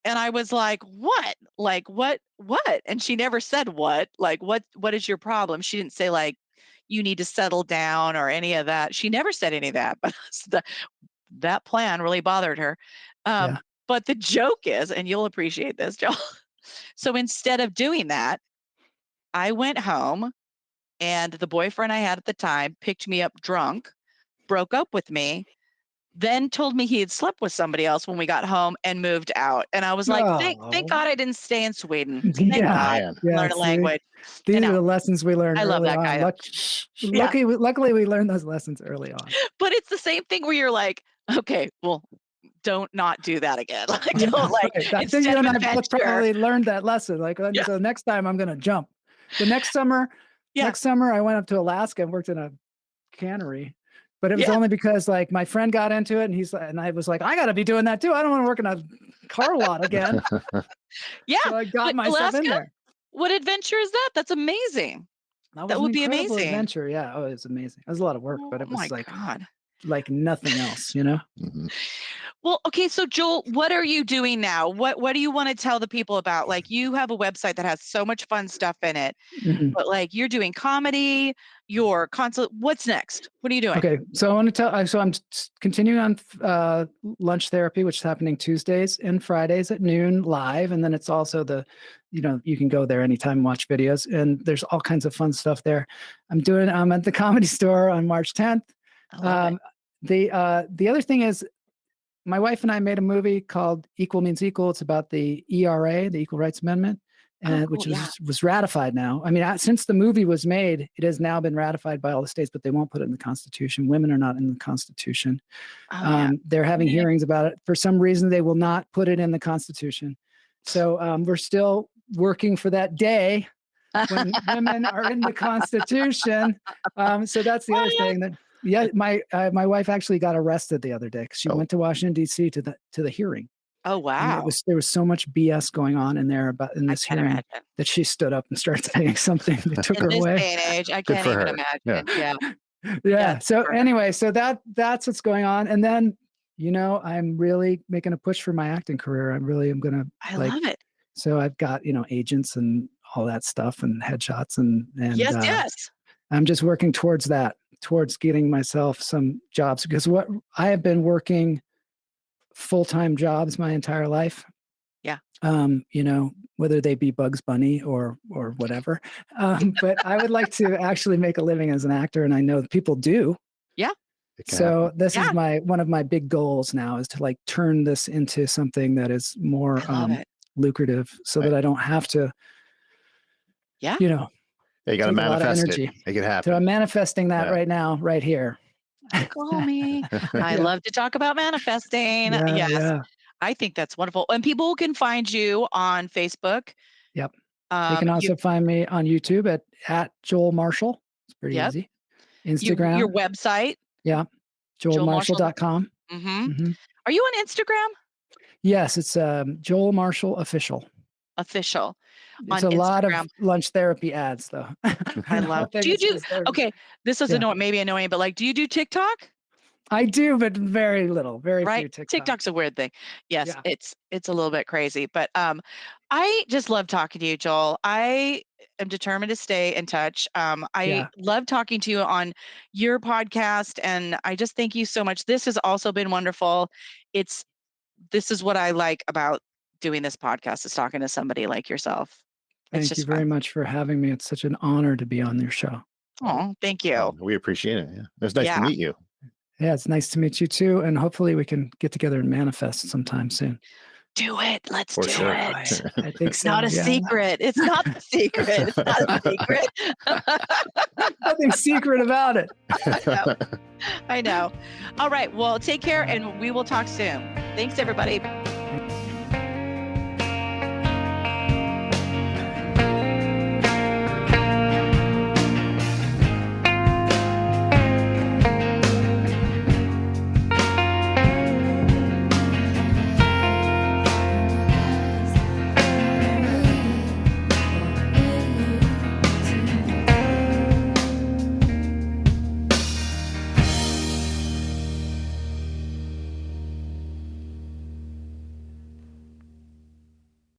And I was like, "What? Like, what?" And she never said what. Like, what is your problem? She didn't say like, "You need to settle down," or any of that. She never said any of that. But that plan really bothered her. Yeah. But the joke is, and you'll appreciate this, Joel. So instead of doing that, I went home, and the boyfriend I had at the time picked me up drunk, broke up with me, then told me he had slept with somebody else when we got home, and moved out. And I was like, thank Oh. God I didn't stay in Sweden. Thank Yeah. God. Man. Yeah. Learn a See, language. these are know. the lessons we learn I love early that on. guy, though. Yeah. Luckily, we learned those lessons early on. But it's the same thing where you're like, okay, well, don't not do that again. Like, Yeah, don't like, right. I think instead you of and I adventure. both probably learned that lesson. Like, Yeah. so next time I'm going to jump. The next summer, Yeah. next summer I went up to Alaska and worked in a cannery, but it was Yeah. only because like my friend got into it, and I was like, I got to be doing that too. I don't want to work in a car lot again. Yeah. So I got But myself in Alaska, there. what adventure is that? That's amazing. That was That an would be incredible amazing. adventure. Yeah. Oh, it was amazing. It was a lot of work, but Oh it my was God. like nothing else, you know? Mhm. Well, okay, so Joel, what are you doing now? What do you want to tell the people about? Like, you have a website that has so much fun stuff in it, Mhm. but like, you're doing comedy, your consult. What's next? What are you doing? Okay, so I want to tell. So I'm continuing on lunch therapy, which is happening Tuesdays and Fridays at noon live, and then it's also you can go there anytime and watch videos, and there's all kinds of fun stuff there. I'm at the Comedy Store on March 10th. I love it. The other thing is, my wife and I made a movie called Equal Means Equal. It's about the ERA, the Equal Rights Amendment, Oh, which cool. Yeah. was ratified now. I mean, since the movie was made, it has now been ratified by all the states, but they won't put it in the Constitution. Women are not in the Constitution. Oh, yeah. They're having Yeah. hearings about it. For some reason, they will not put it in the Constitution. So we're still working for that day when women are in the Constitution. So that's the other thing that. Yeah, my wife actually got arrested the other day because she Oh. went to Washington D.C. to the hearing. Oh, And wow. there was so much BS going on in there I this can't hearing imagine. that she stood up and started saying something that took In her this away. day and age, I Good can't for even her. imagine. Yeah. Yeah. That's So for her. anyway, so that's what's going on. And then, I'm really making a push for my acting career. I really am gonna I like. love it. So I've got agents and all that stuff and headshots and Yes. I'm just working towards that, towards getting myself some jobs, because what I have been working full-time jobs my entire life. Yeah. Whether they be Bugs Bunny or whatever. But I would like to actually make a living as an actor, and I know people do. Yeah. It can So happen. this is Yeah. one of my big goals now, is to like turn this into something that is more I love it. lucrative, so that I don't have to, Yeah. Yeah, you got to take a lot of manifest it. energy. Make it So happen. I'm manifesting that Yeah. right now, right here. Call me. I Yeah. love to talk about manifesting. Yeah, Yes. yeah. I think that's wonderful. And people can find you on Facebook. Yep. They can also find me on YouTube at Joel Marshall. It's pretty easy. Instagram. Your website. Yeah. JoelMarshall.com. Are you on Instagram? Yes, it's Joel Marshall Official. Official. It's a lot of lunch therapy ads, though. I love. Do you do? Okay, this is maybe annoying, but like, do you do TikTok? I do, but very little, very few TikTok. TikTok's a weird thing. Yes, it's a little bit crazy, but I just love talking to you, Joel. I am determined to stay in touch. I love talking to you on your podcast, and I just thank you so much. This has also been wonderful. This is what I like about doing this podcast, is talking to somebody like yourself. Thank you very much for having me. It's such an honor to be on your show. Oh, thank you. We appreciate it. Yeah. It was nice to meet you. Yeah, it's nice to meet you too. And hopefully we can get together and manifest sometime soon. Do it. Let's do it. I think it's not a secret. It's not a secret. It's not a secret. Nothing secret about it. I know. All right. Well, take care, and we will talk soon. Thanks, everybody.